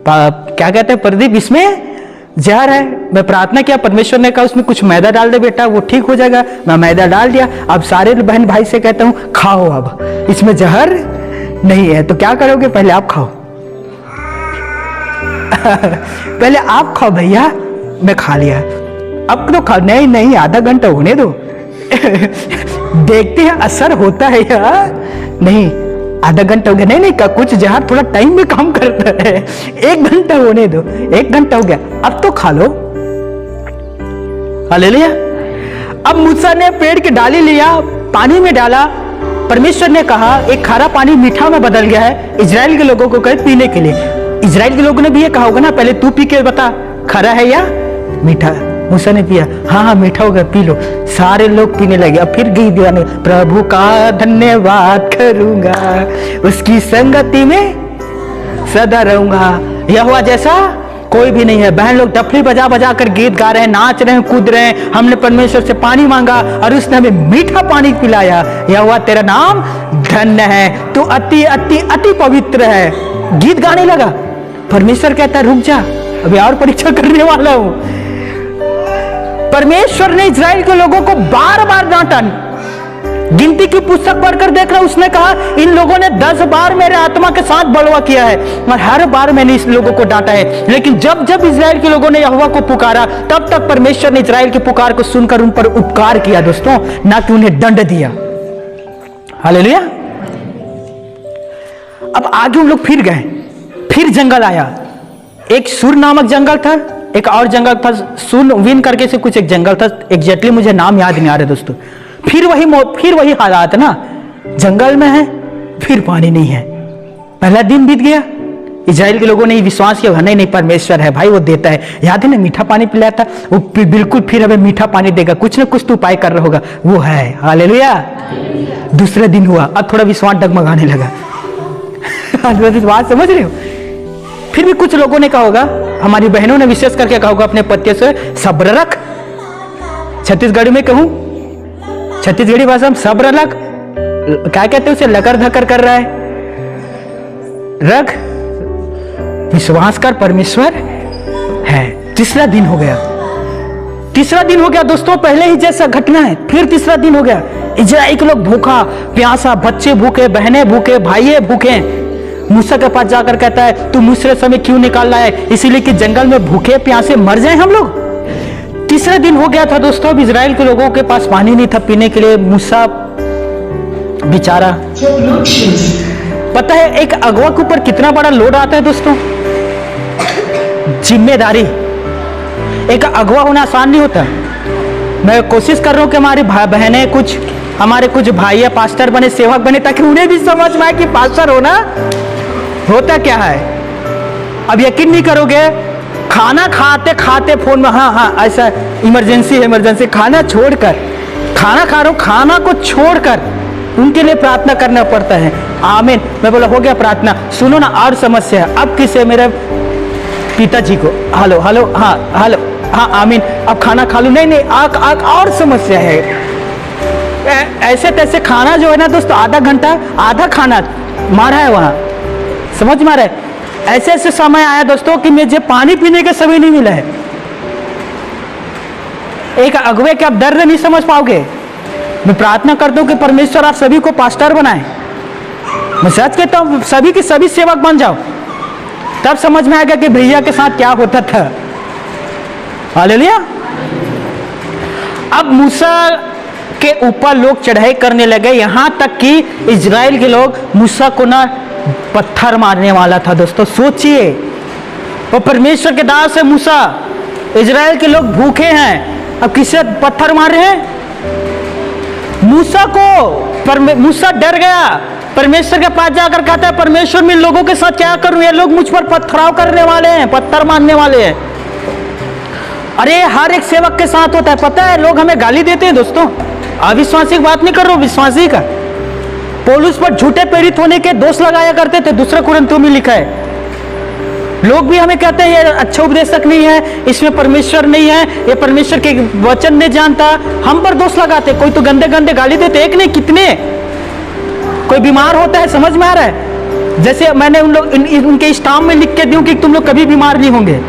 क्या कहते हैं, प्रदीप इसमें जहर है। मैं प्रार्थना किया, परमेश्वर ने कहा उसमें कुछ मैदा डाल दे बेटा, वो ठीक हो जाएगा। मैं मैदा डाल दिया। अब सारे बहन भाई से कहता हूँ, खाओ, अब इसमें जहर नहीं है। तो क्या करोगे? पहले आप खाओ पहले आप खाओ भैया, मैं खा लिया। अब तो खा नहीं, आधा घंटा होने दो देखते हैं असर होता है या नहीं। आधा घंटा हो गया, नहीं, कुछ जहर थोड़ा टाइम में काम करता है। 1 घंटा होने दो, 1 घंटा हो गया, अब तो खा लो। हालेलुया। अब मूसा ने पेड़ की डाली लिया, पानी में डाला। परमेश्वर ने कहा, एक खारा पानी मीठा में बदल गया है। इजराइल के लोगों को कहे पीने के लिए। इजराइल के लोगों ने भी ये कहा होगा ना, पहले तू पी के बता, खरा है या मीठा। मूसा ने पिया, हाँ मीठा होगा, पी लो। सारे लोग पीने लगे। अब फिर गीत गाने, प्रभु का धन्यवाद करूंगा, उसकी संगति में सदा रहूंगा। यहोवा जैसा कोई भी नहीं है। बहन लोग डफली बजा बजा कर गीत गा रहे हैं, नाच रहे हैं, कूद रहे हैं। हमने परमेश्वर से पानी मांगा और उसने हमें मीठा पानी पिलाया। यहोवा तेरा नाम धन्य है, तू अति अति अति पवित्र है। गीत गाने लगा। परमेश्वर कहता है, रुक जा, अभी और परीक्षा करने वाला हूं। परमेश्वर ने इजराइल के लोगों को बार बार डांटा, गिनती की पुस्तक पढ़कर देखना, उसने कहा इन लोगों ने 10 बार मेरे आत्मा के साथ बलवा किया है और हर बार मैंने इस लोगों को डांटा है, लेकिन जब जब इजराइल के लोगों ने यहोवा को पुकारा तब तक परमेश्वर ने इजराइल की पुकार को सुनकर उन पर उपकार किया दोस्तों, ना कि उन्हें दंड दिया। हालेलुया। अब आगे हम लोग फिर गए, फिर जंगल आया। एक सुर नामक जंगल था, एक और जंगल था सुन विन करके से कुछ एक जंगल था, एग्जैक्टली मुझे नाम याद नहीं आ रहा दोस्तों। फिर वही हालात ना, जंगल में है, फिर पानी नहीं है। पहला दिन बीत गया, इजराइल के लोगों ने विश्वास किया नहीं परमेश्वर है भाई, वो देता है। याद है ना मीठा पानी पिलाया था, वो बिल्कुल फिर हमें मीठा पानी देगा, कुछ ना कुछ तो उपाय कर रहा होगा, वो है। हालेलुया। दूसरा दिन हुआ, अब थोड़ा विश्वास डगमगाने लगा। बात समझ रहे हो? फिर भी कुछ लोगों ने कहा होगा, हमारी बहनों ने विशेष करके कहा होगा अपने पतियों से, सब्र रख। छत्तीसगढ़ी में कहूं, छत्तीसगढ़ी भाषा में सब्र रख, क्या कहते हैं उसे, लकर धकर कर रहा है, रख, विश्वास कर, परमेश्वर है। तीसरा दिन हो गया, तीसरा दिन हो गया दोस्तों, पहले ही जैसा घटना है, फिर तीसरा दिन हो गया। इजराइल के लोग भूखा प्यासा, बच्चे भूखे, बहनें भूखे, भाई भूखे। मूसा के पास जाकर कहता है तू मुझसे समय क्यों निकाल रहा है, इसीलिए कि जंगल में भूखे प्यासे मर जाए हम लोग। तीसरा दिन हो गया था दोस्तों, अब इजराइल के लोगों के पास पानी नहीं था पीने के लिए। मूसा बेचारा, पता है एक अगवा के ऊपर कितना बड़ा लोड आता है दोस्तों, जिम्मेदारी। एक अगवा होना आसान नहीं होता। मैं कोशिश कर रहा हूं कि हमारी बहनें कुछ, हमारे कुछ भाई पास्टर बने, सेवक बने, ताकि उन्हें भी समझ में आए कि पास्टर होना होता क्या है। अब यकीन नहीं करोगे, खाना खाते खाते फोन में हाँ ऐसा इमरजेंसी है, इमरजेंसी, खाना छोड़कर, खाना खा रहा हूं, खाना को छोड़कर उनके लिए प्रार्थना करना पड़ता है। आमीन। मैं बोला हो गया प्रार्थना। सुनो ना और समस्या, अब किसे, मेरे पिताजी को, हेलो हेलो हाँ हेलो हाँ आमीन, अब खाना खा लू, नहीं आग आग और समस्या है। ऐसे तैसे खाना जो है ना दोस्तों, आधा घंटा आधा खाना मारा है वहां, समझ मारा है। ऐसे ऐसे समय आया दोस्तों कि मुझे पानी पीने का समय नहीं मिला है। एक अगुवे के आप दर्द नहीं समझ पाओगे। मैं प्रार्थना करता हूं कि परमेश्वर आप सभी को पास्टर बनाए। मैं सच कहता हूं सभी के सभी सेवक बन जाओ, तब समझ में आएगा कि भैया के साथ क्या होता था। हालेलुया। अब मूसा के ऊपर लोग चढ़ाई करने लगे, यहां तक कि इजराइल के लोग मूसा को ना पत्थर मारने वाला था दोस्तों। सोचिए, वो परमेश्वर के दास है मूसा, इजराइल के लोग भूखे हैं, अब किसे पत्थर मार रहे हैं? मूसा को। मूसा डर गया, परमेश्वर के पास जाकर कहता है परमेश्वर मैं लोगों के साथ क्या करूं, ये लोग मुझ पर पत्थराव करने वाले हैं, पत्थर मारने वाले हैं। अरे हर एक सेवक के साथ होता है, पता है लोग हमें गाली देते हैं दोस्तों। अविश्वासी की बात नहीं कर रहा हूं, विश्वासी का। पौलुस पर झूठे प्रेरित होने के दोष लगाया करते थे, दूसरे कुरिन्थियों में लिखा है। लोग भी हमें कहते हैं ये अच्छा उपदेशक नहीं है, इसमें परमेश्वर नहीं है, ये परमेश्वर के वचन नहीं जानता, हम पर दोष लगाते। कोई तो गंदे गंदे गाली देते, एक नहीं कितने। कोई बीमार होता है, समझ में आ रहा है, जैसे मैंने उन लोग उनके स्टाम्प में लिख के दूं कि तुम लोग कभी बीमार नहीं होंगे।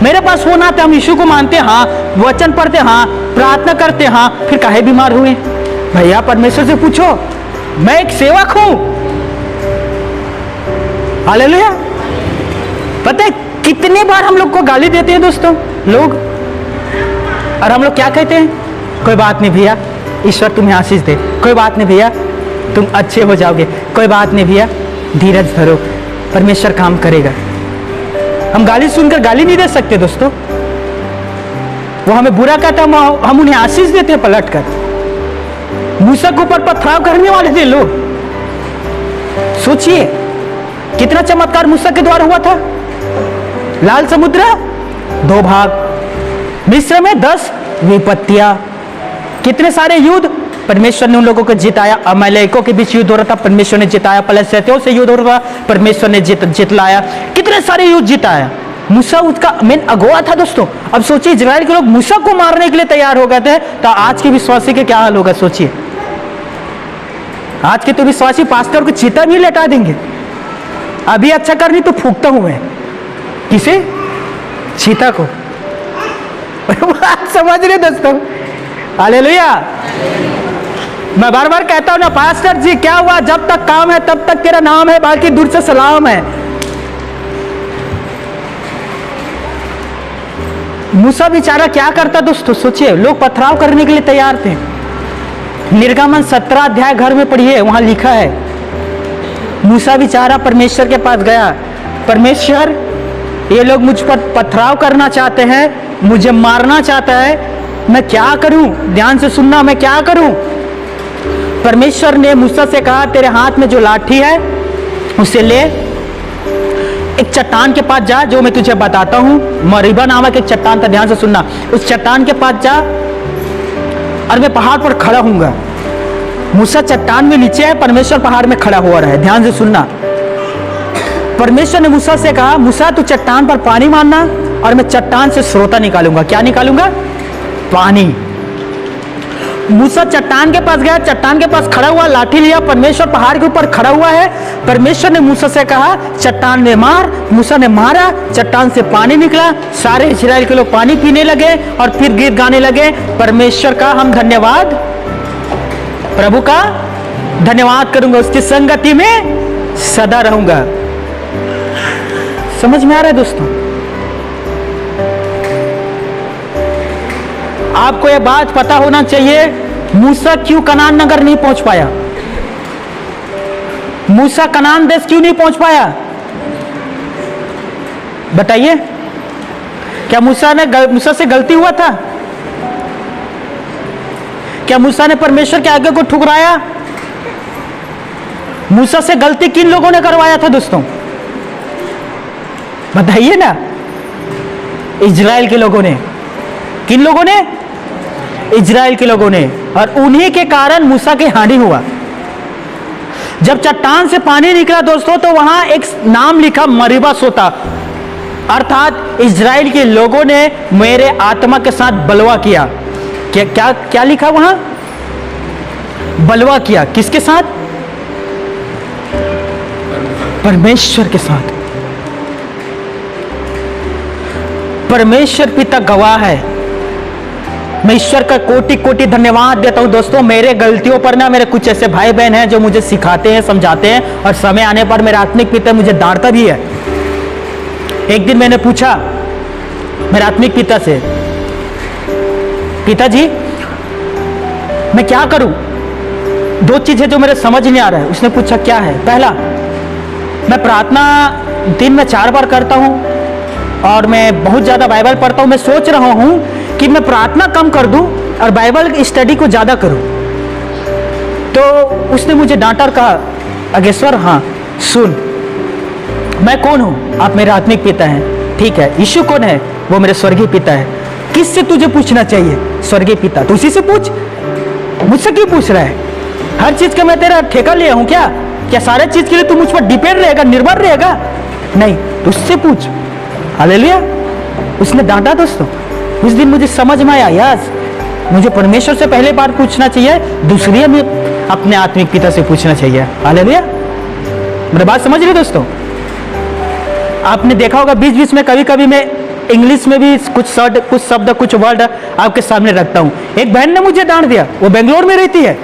मेरे पास फोन आते, हम यीशु को मानते, हाँ, वचन पढ़ते, हाँ, प्रार्थना करते, हाँ, फिर काहे बीमार हुए? भैया परमेश्वर से पूछो, मैं एक सेवक हूं। हालेलुया। पता है कितने बार हम लोग को गाली देते हैं दोस्तों लोग, और हम लोग क्या कहते हैं? कोई बात नहीं भैया, ईश्वर तुम्हें आशीष दे, कोई बात नहीं भैया तुम अच्छे हो जाओगे, कोई बात नहीं भैया धीरज धरो, परमेश्वर काम करेगा। हम गाली सुनकर गाली नहीं दे सकते दोस्तों। वो हमें बुरा कहता है, हम उन्हें आशीष देते हैं पलट कर। मूसा के ऊपर पथराव करने वाले थे लोग। सोचिए कितना चमत्कार मूसा के द्वारा हुआ था। लाल समुद्र 2 भाग, मिस्र में 10 विपत्तियां, कितने सारे युद्ध परमेश्वर ने उन लोगों को जिताया। अमालेकों के बीच युद्ध हो रहा था, परमेश्वर ने जिताया। पलिश्तियों से युद्ध हो रहा था, परमेश्वर ने जितलाया। कितने सारे युद्ध जिताया। मूसा उसका मेन अगुवा था दोस्तों। अब सोचिए इजराइल के लोग मूसा को मारने के लिए तैयार हो गए थे, तो आज के विश्वासी के क्या हाल होगा सोचिए। आज के तो विश्वासी पास्टर को चीता भी लटा देंगे। अभी अच्छा करनी तो फूकता हूं मैं, किसे? चीता को। समझ रहे दोस्तों? हालेलुया। मैं बार बार कहता हूं ना, पास्टर जी क्या हुआ, जब तक काम है तब तक तेरा नाम है, बाकी दूर से सलाम है। मूसा बेचारा क्या करता दोस्तों, सोचिए, लोग पथराव करने के लिए तैयार थे। निर्गमन 17 अध्याय घर में पढ़िए, वहां लिखा है मूसा बेचारा परमेश्वर के पास गया, परमेश्वर ये लोग मुझ पर पथराव करना चाहते हैं, मुझे मारना चाहता है, मैं क्या करूं? ध्यान से सुनना, मैं क्या करूं? परमेश्वर ने मूसा से कहा, तेरे हाथ में जो लाठी है उसे ले, एक चट्टान के पास जा, जो मैं तुझे बताता हूं, मरीबा नामक एक चट्टान था, ध्यान से सुनना, उस चट्टान के पास जा और मैं पहाड़ पर खड़ा हूंगा। मूसा चट्टान में नीचे है, परमेश्वर पहाड़ में खड़ा हुआ रहा है। ध्यान से सुनना, परमेश्वर ने मूसा से कहा, मूसा तू चट्टान पर पानी मारना और मैं चट्टान से स्रोता निकालूंगा। क्या निकालूंगा? पानी। मूसा चट्टान के पास गया, चट्टान के पास खड़ा हुआ, लाठी लिया, परमेश्वर पहाड़ के ऊपर खड़ा हुआ है। परमेश्वर ने मूसा से कहा, चट्टान में मार। मूसा ने मारा, चट्टान से पानी निकला, सारे इस्राएल के लोग पानी पीने लगे और फिर गीत गाने लगे, परमेश्वर का हम धन्यवाद, प्रभु का धन्यवाद करूंगा, उसकी संगति में सदा रहूंगा। समझ में आ रहा है दोस्तों? आपको यह बात पता होना चाहिए, मूसा क्यों कनान नगर नहीं पहुंच पाया? मूसा कनान देश क्यों नहीं पहुंच पाया? बताइए, क्या मूसा से गलती हुआ था? क्या मूसा ने परमेश्वर के आज्ञा को ठुकराया? मूसा से गलती किन लोगों ने करवाया था दोस्तों? बताइए ना। इजराइल के लोगों ने। किन लोगों ने? इजराइल के लोगों ने। और उन्हीं के कारण मूसा की हानि हुआ। जब चट्टान से पानी निकला दोस्तों, तो वहां एक नाम लिखा, मरीबा सोता, अर्थात इजराइल के लोगों ने मेरे आत्मा के साथ बलवा किया। क्या क्या क्या लिखा वहां? बलवा किया। किसके साथ? परमेश्वर के साथ। परमेश्वर पिता गवाह है। मैं ईश्वर का कोटि कोटि धन्यवाद देता हूं दोस्तों। मेरे गलतियों पर ना, मेरे कुछ ऐसे भाई बहन हैं जो मुझे सिखाते हैं, समझाते हैं, और समय आने पर मेरा आत्मिक पिता मुझे डांटता भी है। एक दिन मैंने पूछा मेरे आत्मिक पिता से, पिताजी मैं क्या करूं? दो चीजें जो मेरे समझ नहीं आ रहा है। उसने पूछा क्या है? पहला, मैं प्रार्थना दिन में 4 बार करता हूं और मैं बहुत ज्यादा बाइबल पढ़ता हूं। मैं सोच रहा हूं कि मैं प्रार्थना कम कर दूं और बाइबल स्टडी को ज्यादा करूं। तो उसने मुझे डांटा और कहा, अगेश्वर हाँ सुन, मैं कौन हूं? आप मेरे आत्मिक पिता हैं, ठीक है। यीशु कौन है? वो मेरे स्वर्गीय पिता है। किससे तुझे पूछना चाहिए? स्वर्गीय पिता। तो उसी से पूछ, मुझसे क्यों पूछ रहा है? हर चीज का मैं तेरा ठेका लिया हूं क्या? क्या सारे चीज के लिए तू मुझ पर डिपेंड रहेगा, निर्भर रहेगा? नहीं, तो उससे पूछ। हालेलुया। उसने डांटा दोस्तों। उस दिन मुझे समझ में आया, यस, मुझे परमेश्वर से पहले बात पूछना चाहिए, दूसरी में अपने आत्मिक पिता से पूछना चाहिए। हालेलुया। मेरी बात समझ रहे दोस्तों? आपने देखा होगा बीच बीच में कभी कभी मैं इंग्लिश में भी कुछ शब्द कुछ वर्ड आपके सामने रखता हूं। एक बहन ने मुझे डांट दिया, वो बेंगलोर में रहती है।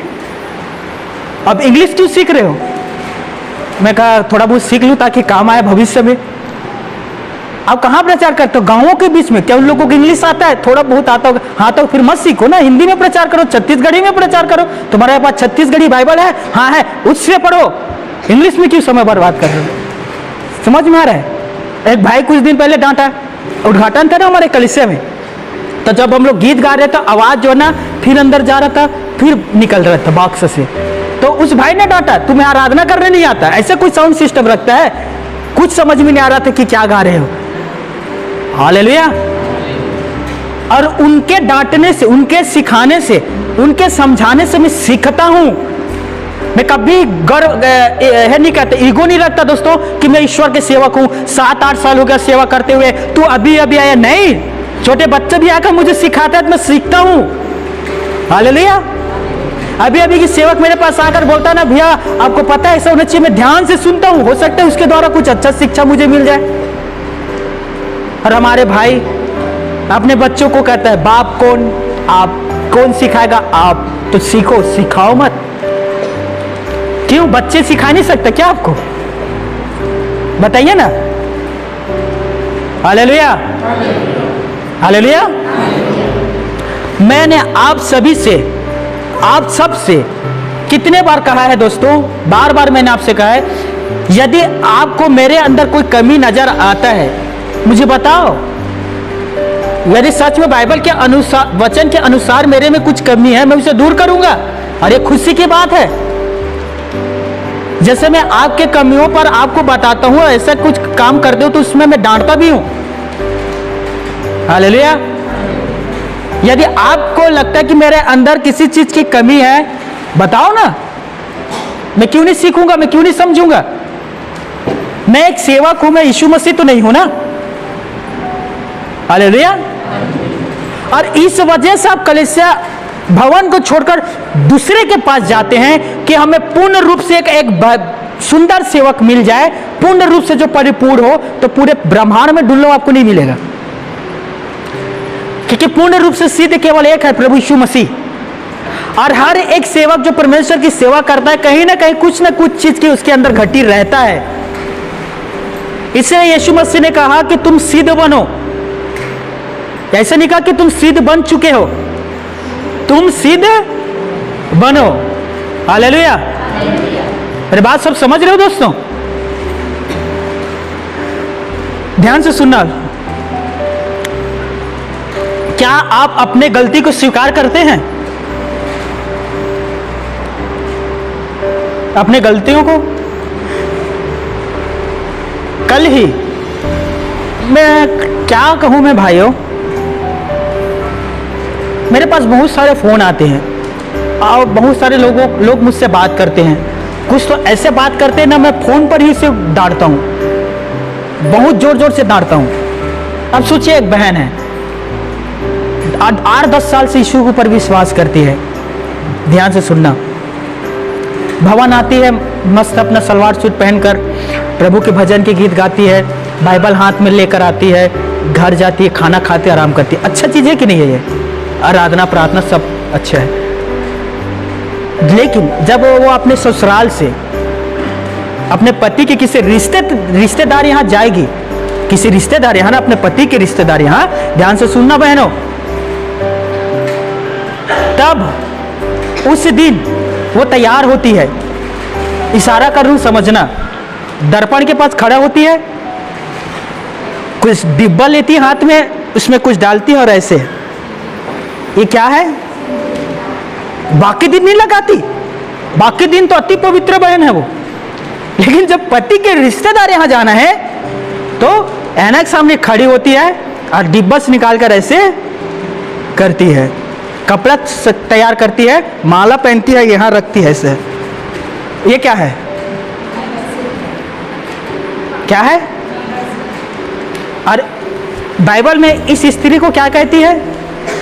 अब इंग्लिश क्यों सीख रहे हो? मैं कहा थोड़ा बहुत सीख लूं ताकि काम आए भविष्य में। आप कहाँ प्रचार करते हो? गांवों के बीच में। क्या उन लोगों को इंग्लिश आता है? थोड़ा बहुत आता होगा। हाँ, तो फिर मत सीखो ना, हिंदी में प्रचार करो, छत्तीसगढ़ी में प्रचार करो। तुम्हारे पास छत्तीसगढ़ी बाइबल है? हाँ है, उससे पढ़ो। इंग्लिश में क्यों समय बर्बाद कर रहे हो? समझ में आ रहा है? एक भाई कुछ दिन पहले डांटा, उद्घाटन था ना हमारे कलीसिया में, तो जब हम लोग गीत गा रहे थे, आवाज जो है ना फिर अंदर जा रहा था, फिर निकल रहा था बॉक्स से। तो उस भाई ने डांटा, तुम्हें आराधना करने नहीं आता? ऐसे कोई साउंड सिस्टम रखता है? कुछ समझ में नहीं आ रहा था कि क्या गा रहे हो। हालेलुया। और उनके डांटने से, उनके सिखाने से, उनके समझाने से मैं सीखता हूं। मैं कभी गर्व नहीं कहता, ईगो नहीं रखता दोस्तों कि मैं ईश्वर के सेवक हूं, 7-8 साल हो गया सेवा करते हुए, तू अभी अभी आया। नहीं, छोटे बच्चे भी आकर मुझे सिखाते हैं तो मैं सीखता हूं। हालेलुया। अभी अभी की सेवक मेरे पास आकर बोलता है ना, भैया आपको पता है ऐसा होना चाहिए, मैं ध्यान से सुनता हूं, हो सकता है उसके द्वारा कुछ अच्छा शिक्षा मुझे मिल जाए। और हमारे भाई अपने बच्चों को कहता है, बाप कौन? आप। कौन सिखाएगा? आप। तो सीखो, सिखाओ मत। क्यों? बच्चे सिखा नहीं सकते क्या आपको? बताइए ना। Hallelujah, hallelujah. मैंने आप सभी से, आप सब से कितने बार कहा है दोस्तों, बार बार मैंने आपसे कहा है, यदि आपको मेरे अंदर कोई कमी नजर आता है मुझे बताओ। यदि सच में बाइबल के अनुसार, वचन के अनुसार मेरे में कुछ कमी है, मैं उसे दूर करूंगा और ये खुशी की बात है। जैसे मैं आपके कमियों पर आपको बताता हूं, ऐसा कुछ काम करते हो तो उसमें मैं डांटता भी हूं। हालेलुया। यदि आपको लगता है कि मेरे अंदर किसी चीज की कमी है, बताओ ना, मैं क्यों नहीं सीखूंगा, मैं क्यों नहीं समझूंगा। मैं एक सेवक हूं, मैं यीशु मसीह तो नहीं हूं ना। हालेलुया। और इस वजह से आप कलीसिया भवन को छोड़कर दूसरे के पास जाते हैं कि हमें पूर्ण रूप से एक सुंदर सेवक मिल जाए, पूर्ण रूप से जो परिपूर्ण हो, तो पूरे ब्रह्मांड में ढूंढ लो आपको नहीं मिलेगा। क्योंकि पूर्ण रूप से सिद्ध केवल एक है, प्रभु यीशु मसीह। और हर एक सेवक जो परमेश्वर की सेवा करता है, कहीं ना कहीं कुछ ना कुछ चीज की उसके अंदर घटी रहता है। इसलिए यीशु मसीह ने कहा कि तुम सिद्ध बनो। ऐसा नहीं कहा कि तुम सिद्ध बन चुके हो, तुम सिद्ध बनो। हालेलुया। मेरी बात सब समझ रहे हो दोस्तों? ध्यान से सुनना। क्या आप अपने गलती को स्वीकार करते हैं? अपने गलतियों को? कल ही मैं क्या कहूं, मैं भाइयों, मेरे पास बहुत सारे फोन आते हैं और बहुत सारे लोग मुझसे बात करते हैं। कुछ तो ऐसे बात करते हैं ना, मैं फोन पर ही से डांटता हूं, बहुत जोर जोर से डांटता हूं। अब सोचिए, एक बहन है 8-10 साल से यीशु के ऊपर विश्वास करती है। ध्यान से सुनना। भवन आती है, मस्त अपना सलवार सूट पहनकर प्रभु के भजन के गीत गाती है, बाइबल हाथ में लेकर आती है, घर जाती है, खाना खाती है, आराम करती है। अच्छा चीज है कि नहीं है ये? आराधना प्रार्थना सब अच्छा है। लेकिन जब वो अपने ससुराल से अपने पति के किसी रिश्तेदार यहाँ जाएगी, किसी रिश्तेदार यहाँ ना, अपने पति के रिश्तेदार यहाँ, ध्यान से सुनना बहनों, तब उस दिन वो तैयार होती है, इशारा कर लूं समझना, दर्पण के पास खड़ा होती है, कुछ डिब्बा लेती है हाथ में, उसमें कुछ डालती है और ऐसे, ये क्या है? बाकी दिन नहीं लगाती, बाकी दिन तो अति पवित्र बहन है वो। लेकिन जब पति के रिश्तेदार यहां जाना है तो ऐनक सामने खड़ी होती है और डिब्बा से निकाल कर ऐसे करती है, कपड़ा तैयार करती है, माला पहनती है, यहां रखती है ऐसे। ये क्या है? क्या है? और बाइबल में इस स्त्री को क्या कहती है?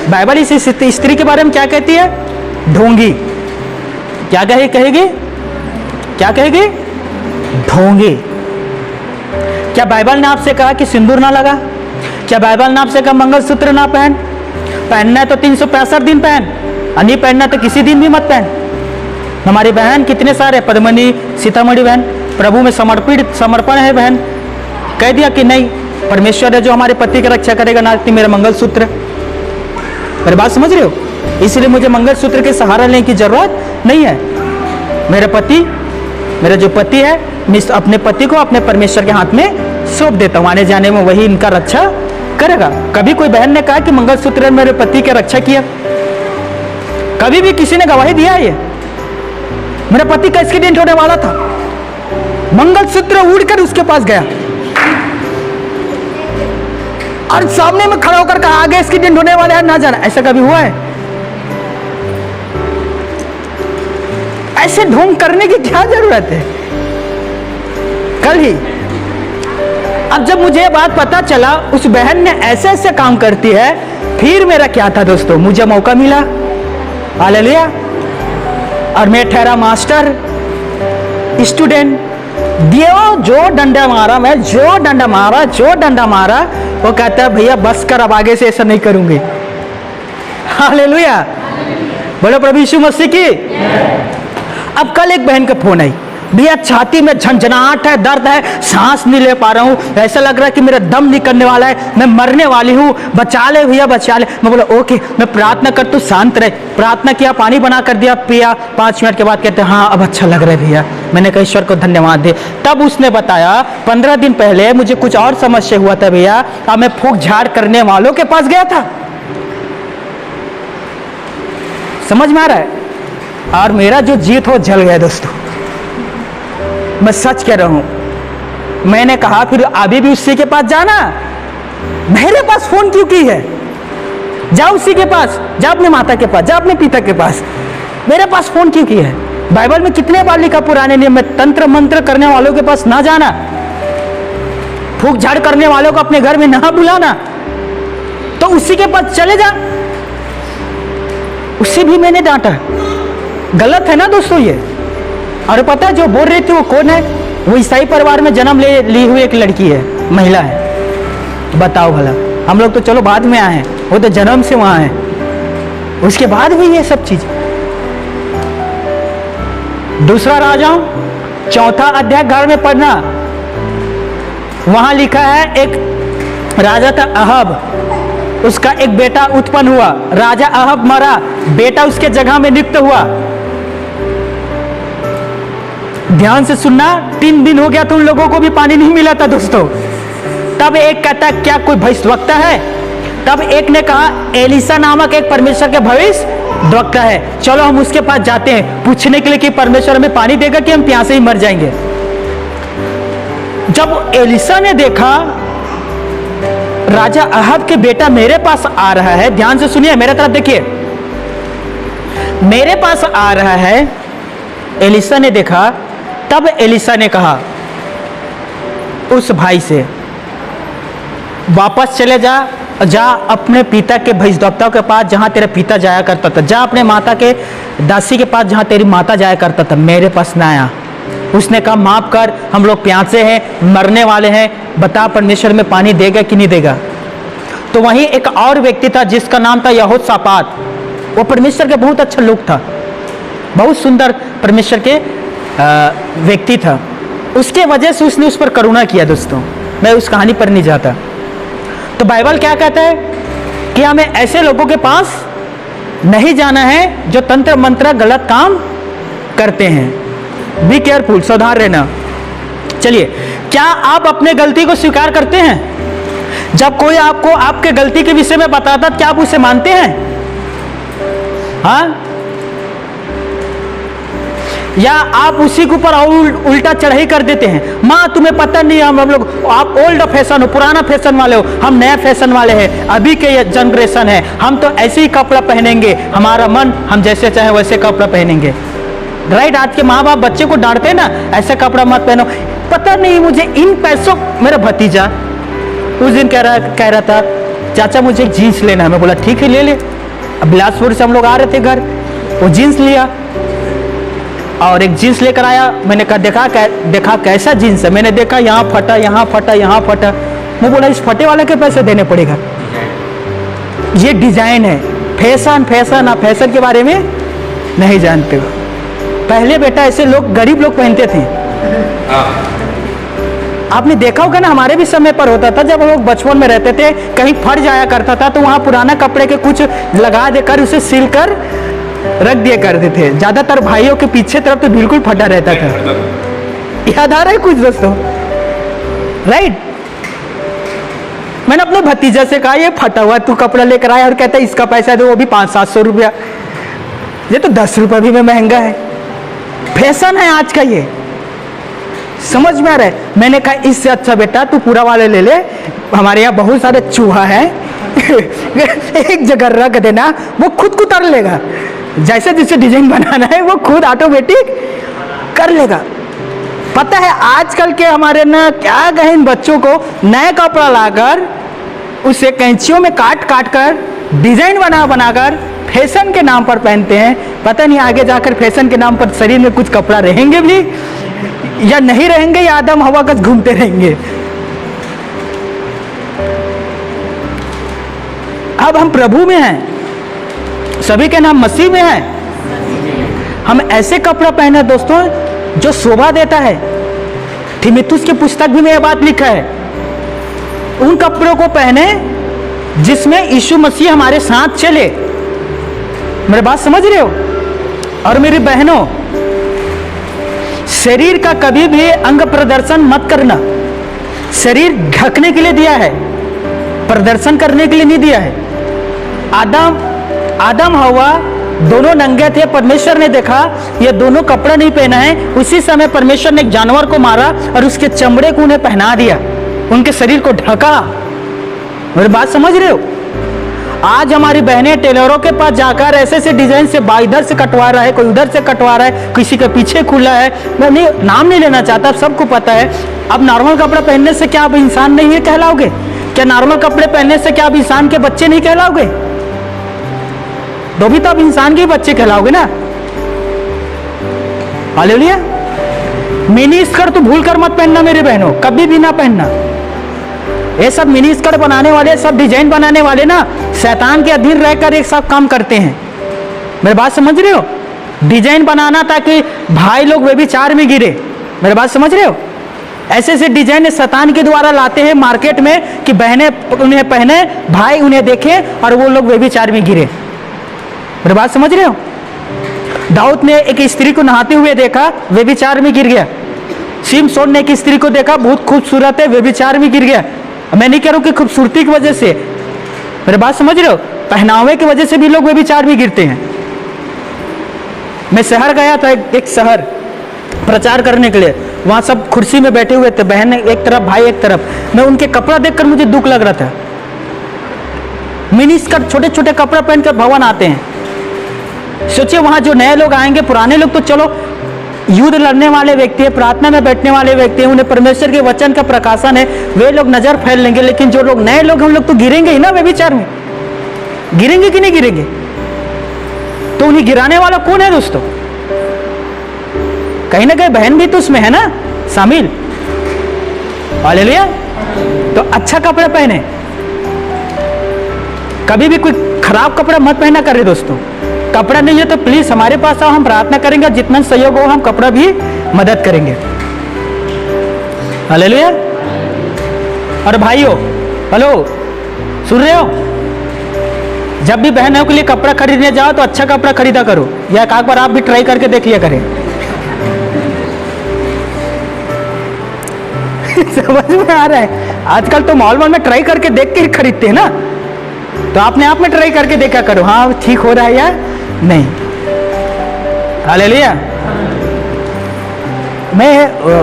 बाइबल इस स्त्री के बारे में क्या कहती है? ढोंगी। क्या कहेगी? क्या कहेगी? ढोंगी। क्या बाइबल ने आपसे कहा कि सिंदूर ना लगा? क्या बाइबल ने आपसे कहा मंगलसूत्र ना पहनना है तो 365 दिन पहन, और नहीं पहनना तो किसी दिन भी मत पहन। हमारी बहन कितने सारे, पद्मनी, सीतामढ़ी बहन प्रभु में समर्पण है बहन, कह दिया कि नहीं, परमेश्वर है जो हमारे पति की रक्षा करेगा, ना कि मेरा मंगलसूत्र। मेरी बात समझ रहे हो? इसलिए मुझे मंगलसूत्र के सहारा लेने की जरूरत नहीं है। मेरा जो पति है, मैं अपने पति को अपने परमेश्वर के हाथ में सौंप देता हूँ, आने जाने में वही इनका रक्षा करेगा। कभी कोई बहन ने कहा कि मंगलसूत्र मेरे पति की रक्षा किया? कभी भी किसी ने गवाही दिया है? ये मेरा पति का एक्सीडेंट होने वाला था, मंगलसूत्र उड़कर उसके पास गया और सामने में खड़ा होकर कहा आगे एक्सीडेंट होने वाला है, ना जाना। ऐसा कभी हुआ है? ऐसे ढोंग करने की क्या जरूरत है? कल ही अब जब मुझे बात पता चला उस बहन ने ऐसे ऐसे काम करती है, फिर मेरा क्या था दोस्तों, मुझे मौका मिला, हालेलुया, और मैं ठहरा मास्टर स्टूडेंट। जो डंडा मारा, मैं जो डंडा मारा, वो कहता है भैया बस कर, अब आगे से ऐसा नहीं करूंगी। हालेलुया। बोलो प्रभु यीशु मसीह की। अब कल एक बहन का फोन आई, भैया छाती में झंझनाहट है, दर्द है, सांस नहीं ले पा रहा हूँ, ऐसा लग रहा है कि मेरा दम निकलने वाला है, मैं मरने वाली हूँ, बचा ले भैया बचा ले। मैं बोला ओके, मैं प्रार्थना कर, तू शांत रहे। प्रार्थना किया, पानी बना कर दिया, पिया। 5 मिनट के बाद कहते हाँ अब अच्छा लग रहा है भैया। मैंने कहा ईश्वर को धन्यवाद दे। तब उसने बताया 15 दिन पहले मुझे कुछ और समस्या हुआ था भैया, अब मैं फूंक झाड़ करने वालों के पास गया था। समझ में आ रहा है? और मेरा जो जीत हो जल गया दोस्तों, मैं सच कह रहा हूं। मैंने कहा फिर अभी भी उसी के पास जाना, मेरे पास फोन क्यों की है? जा उसी के पास, जा अपने माता के पास, जा अपने पिता के पास, मेरे पास फोन क्यों की है? बाइबल में कितने बार लिखा पुराने नियम में, तंत्र मंत्र करने वालों के पास ना जाना, फूंक झाड़ करने वालों को अपने घर में ना बुलाना, तो उसी के पास चले जा। उसे भी मैंने डांटा, गलत है ना दोस्तों ये। और पता है जो बोल रही थी वो कौन है? वो ईसाई परिवार में जन्म ली हुई एक लड़की है, महिला है। बताओ भला, हम लोग तो चलो बाद में आए हैं, वो तो जन्म से वहां है, उसके बाद भी ये सब चीज। दूसरा राजाओं 4 अध्याय घर में पढ़ना, वहां लिखा है एक राजा था अहब, उसका एक बेटा उत्पन्न हुआ, राजा अहब मरा, बेटा उसके जगह में नियुक्त हुआ। ध्यान से सुनना, 3 दिन हो गया तो उन लोगों को भी पानी नहीं मिला था दोस्तों। तब एक कहता क्या कोई भविष्यवक्ता है? तब एक ने कहा एलिसा नामक एक परमेश्वर के भविष्यवक्ता है, चलो हम उसके पास जाते हैं पूछने के लिए कि परमेश्वर हमें पानी देगा कि हम प्यासे ही मर जाएंगे। जब एलिसा ने देखा राजा अहब के बेटा मेरे पास आ रहा है, ध्यान से सुनिए, मेरे तरफ देखिए, मेरे पास आ रहा है, एलिसा ने देखा, तब एलिसा ने कहा उस भाई से वापस चले जा, जा अपने पिता के भविष्यद्वक्ताओं के पास जहां तेरा पिता जाया करता था, जा अपने माता के दासी के पास जहां तेरी माता जाया करता था, मेरे पास ना आया। उसने कहा माफ कर, हम लोग प्यासे हैं, मरने वाले हैं, बता परमेश्वर में पानी देगा कि नहीं देगा। तो वहीं एक और व्यक्ति था जिसका नाम था यहोशापात, वो परमेश्वर के बहुत अच्छा लोग था, बहुत सुंदर परमेश्वर के व्यक्ति था। उसके वजह से उसने उस पर करुणा किया दोस्तों। मैं उस कहानी पर नहीं जाता। तो बाइबल क्या कहता है कि हमें ऐसे लोगों के पास नहीं जाना है जो तंत्र मंत्र गलत काम करते हैं। बी केयरफुल, सावधान रहना। चलिए, क्या आप अपने गलती को स्वीकार करते हैं? जब कोई आपको आपके गलती के विषय में बताता क्या आप उसे मानते हैं? हाँ, या आप उसी के ऊपर उल्टा चढ़ाई कर देते हैं? माँ तुम्हें पता नहीं, हम लोग, आप ओल्ड फैशन हो, पुराना फैशन वाले हो, हम नया फैशन वाले हैं, अभी के जनरेशन है, हम तो ऐसे ही कपड़ा पहनेंगे, हमारा मन, हम जैसे चाहे वैसे कपड़ा पहनेंगे। राइट? आज के माँ बाप बच्चे को डांटते हैं ना, ऐसे कपड़ा मत पहनो। पता नहीं मुझे इन पैसों, मेरा भतीजा उस दिन कह रहा था चाचा मुझे एक जीन्स लेना है। मैं बोला ठीक है ले ले। अब बिलासपुर से हम लोग आ रहे थे घर, वो जीन्स लिया और एक जीन्स लेकर आया। मैंने कहा देखा कैसा जीन्स है? मैंने देखा यहाँ फटा, यहाँ फटा, यहाँ फटा। मैं बोला इस फटे वाले के पैसे देने पड़ेगा, ये डिजाइन है। फैशन, आप फैशन के बारे में नहीं जानते हो। पहले बेटा ऐसे लोग, गरीब लोग पहनते थे। आपने देखा होगा ना, हमारे भी समय पर होता था, जब हम लोग बचपन में रहते थे, कहीं फट जाया करता था तो वहां पुराना कपड़े के कुछ लगा देकर उसे सिल कर रख दिया करते थे। ज्यादातर भाइयों के पीछे तरफ तो बिल्कुल फटा रहता था। याद आ रहा है कुछ दोस्तों? राइट? मैंने अपने भतीजा से कहा ये फटा हुआ तू कपड़ा लेकर आया, और कहता है इसका पैसा दो, वो भी 500-700 रुपया। ये तो 10 रुपये भी में महंगा है। फैशन है आज का ये, समझ में आ रहा है? मैंने कहा इससे अच्छा बेटा तू पूरा वाले ले ले, हमारे यहाँ बहुत सारे चूहा है एक जगह रख देना, वो खुद को कर लेगा। जैसे जिसे डिजाइन बनाना है वो खुद ऑटोमेटिक कर लेगा। पता है आजकल के हमारे ना क्या गहन बच्चों को नया कपड़ा लाकर उसे कैंचियों में काट कर डिजाइन बनाकर फैशन के नाम पर पहनते हैं। पता नहीं आगे जाकर फैशन के नाम पर शरीर में कुछ कपड़ा रहेंगे भी या नहीं रहेंगे, या आदम हवा का घूमते रहेंगे। अब हम प्रभु में हैं, सभी के नाम मसीह में हैं, हम ऐसे कपड़ा पहने दोस्तों जो शोभा देता है। थिमिथुस की पुस्तक भी में यह बात लिखा है, उन कपड़ों को पहने जिसमें यीशु मसीह हमारे साथ चले। मेरी बात समझ रहे हो? और मेरी बहनों, शरीर का कभी भी अंग प्रदर्शन मत करना। शरीर ढकने के लिए दिया है, प्रदर्शन करने के लिए नहीं दिया है। आदम हवा दोनों नंगे थे, परमेश्वर ने देखा ये दोनों कपड़ा नहीं पहना है, उसी समय परमेश्वर ने एक जानवर को मारा और उसके चमड़े को उन्हें पहना दिया, उनके शरीर को ढका। मेरी बात समझ रहे हो? आज हमारी बहनें टेलरों के पास जाकर ऐसे ऐसे डिजाइन से इधर से कटवा रहा है, कोई उधर से कटवा रहा है, किसी के पीछे खुला है। मैं नहीं, नाम नहीं लेना चाहता, सबको पता है। अब नॉर्मल कपड़ा पहनने से क्या आप इंसान नहीं कहलाओगे? क्या नॉर्मल कपड़े पहनने से क्या आप इंसान के बच्चे नहीं कहलाओगे? तो भी तो आप इंसान के बच्चे कहलाओगे ना। हालेलुया। मिनी स्कर्ट तो भूल कर मत पहनना मेरे बहनों, कभी भी ना पहनना। ये सब मिनी स्कर्ट बनाने वाले, सब डिजाइन बनाने वाले ना शैतान के अधीन रहकर एक सब काम करते हैं। मेरी बात समझ रहे हो? डिजाइन बनाना ताकि भाई लोग व्यभिचार में गिरे। मेरी बात समझ रहे हो? ऐसे ऐसे डिजाइन शैतान के द्वारा लाते हैं मार्केट में कि बहनें उन्हें पहने, भाई उन्हें देखे और वो लोग व्यभिचार में गिरे। मेरी बात समझ रहे हो? दाऊद ने एक स्त्री को नहाते हुए देखा, व्यभिचार में गिर गया। शिमशोन ने एक स्त्री को देखा, बहुत खूबसूरत है, व्यभिचार में गिर गया। मैं नहीं कह रहा हूं कि खूबसूरती की वजह से, मेरी बात समझ रहे हो? पहनावे की वजह से भी लोग व्यभिचार में गिरते हैं। मैं शहर गया था, एक शहर प्रचार करने के लिए, वहां सब कुर्सी में बैठे हुए थे, बहन एक तरफ, भाई एक तरफ। मैं उनके कपड़ा देखकर मुझे दुख लग रहा था। मिनी स्कर्ट, छोटे छोटे कपड़ा पहनकर भवन आते हैं। सोचिए वहां जो नए लोग आएंगे, पुराने लोग तो चलो युद्ध लड़ने वाले व्यक्ति है, प्रार्थना में बैठने वाले व्यक्ति हैं, उन्हें परमेश्वर के वचन का प्रकाशन है, वे लोग नजर फैल लेंगे। लेकिन जो लोग नए लोग, हम लोग तो गिरेंगे ही ना व्यभिचार में। गिरेंगे कि नहीं गिरेंगे? तो उन्हें गिराने वाला कौन है दोस्तों? कहीं ना कहीं बहन भी तो उसमें है ना शामिल। हालेलुया। तो अच्छा कपड़ा पहने, कभी भी कोई खराब कपड़ा मत पहना करे दोस्तों। कपड़ा नहीं है तो प्लीज हमारे पास आओ, हम प्रार्थना करेंगे, जितना सहयोग हो हम कपड़ा भी मदद करेंगे। हालेलुया। और भाइयों, हेलो, सुन रहे हो? जब भी बहनों के लिए कपड़ा खरीदने जाओ तो अच्छा कपड़ा खरीदा करो, या एक बार आप भी ट्राई करके देख लिया करें। समझ में आ रहा है? आजकल तो मॉल में ट्राई करके देख के खरीदते हैं ना, तो आपने आप में ट्राई करके देखा करो, हाँ ठीक हो रहा है या नहीं। हालेलुया। मैं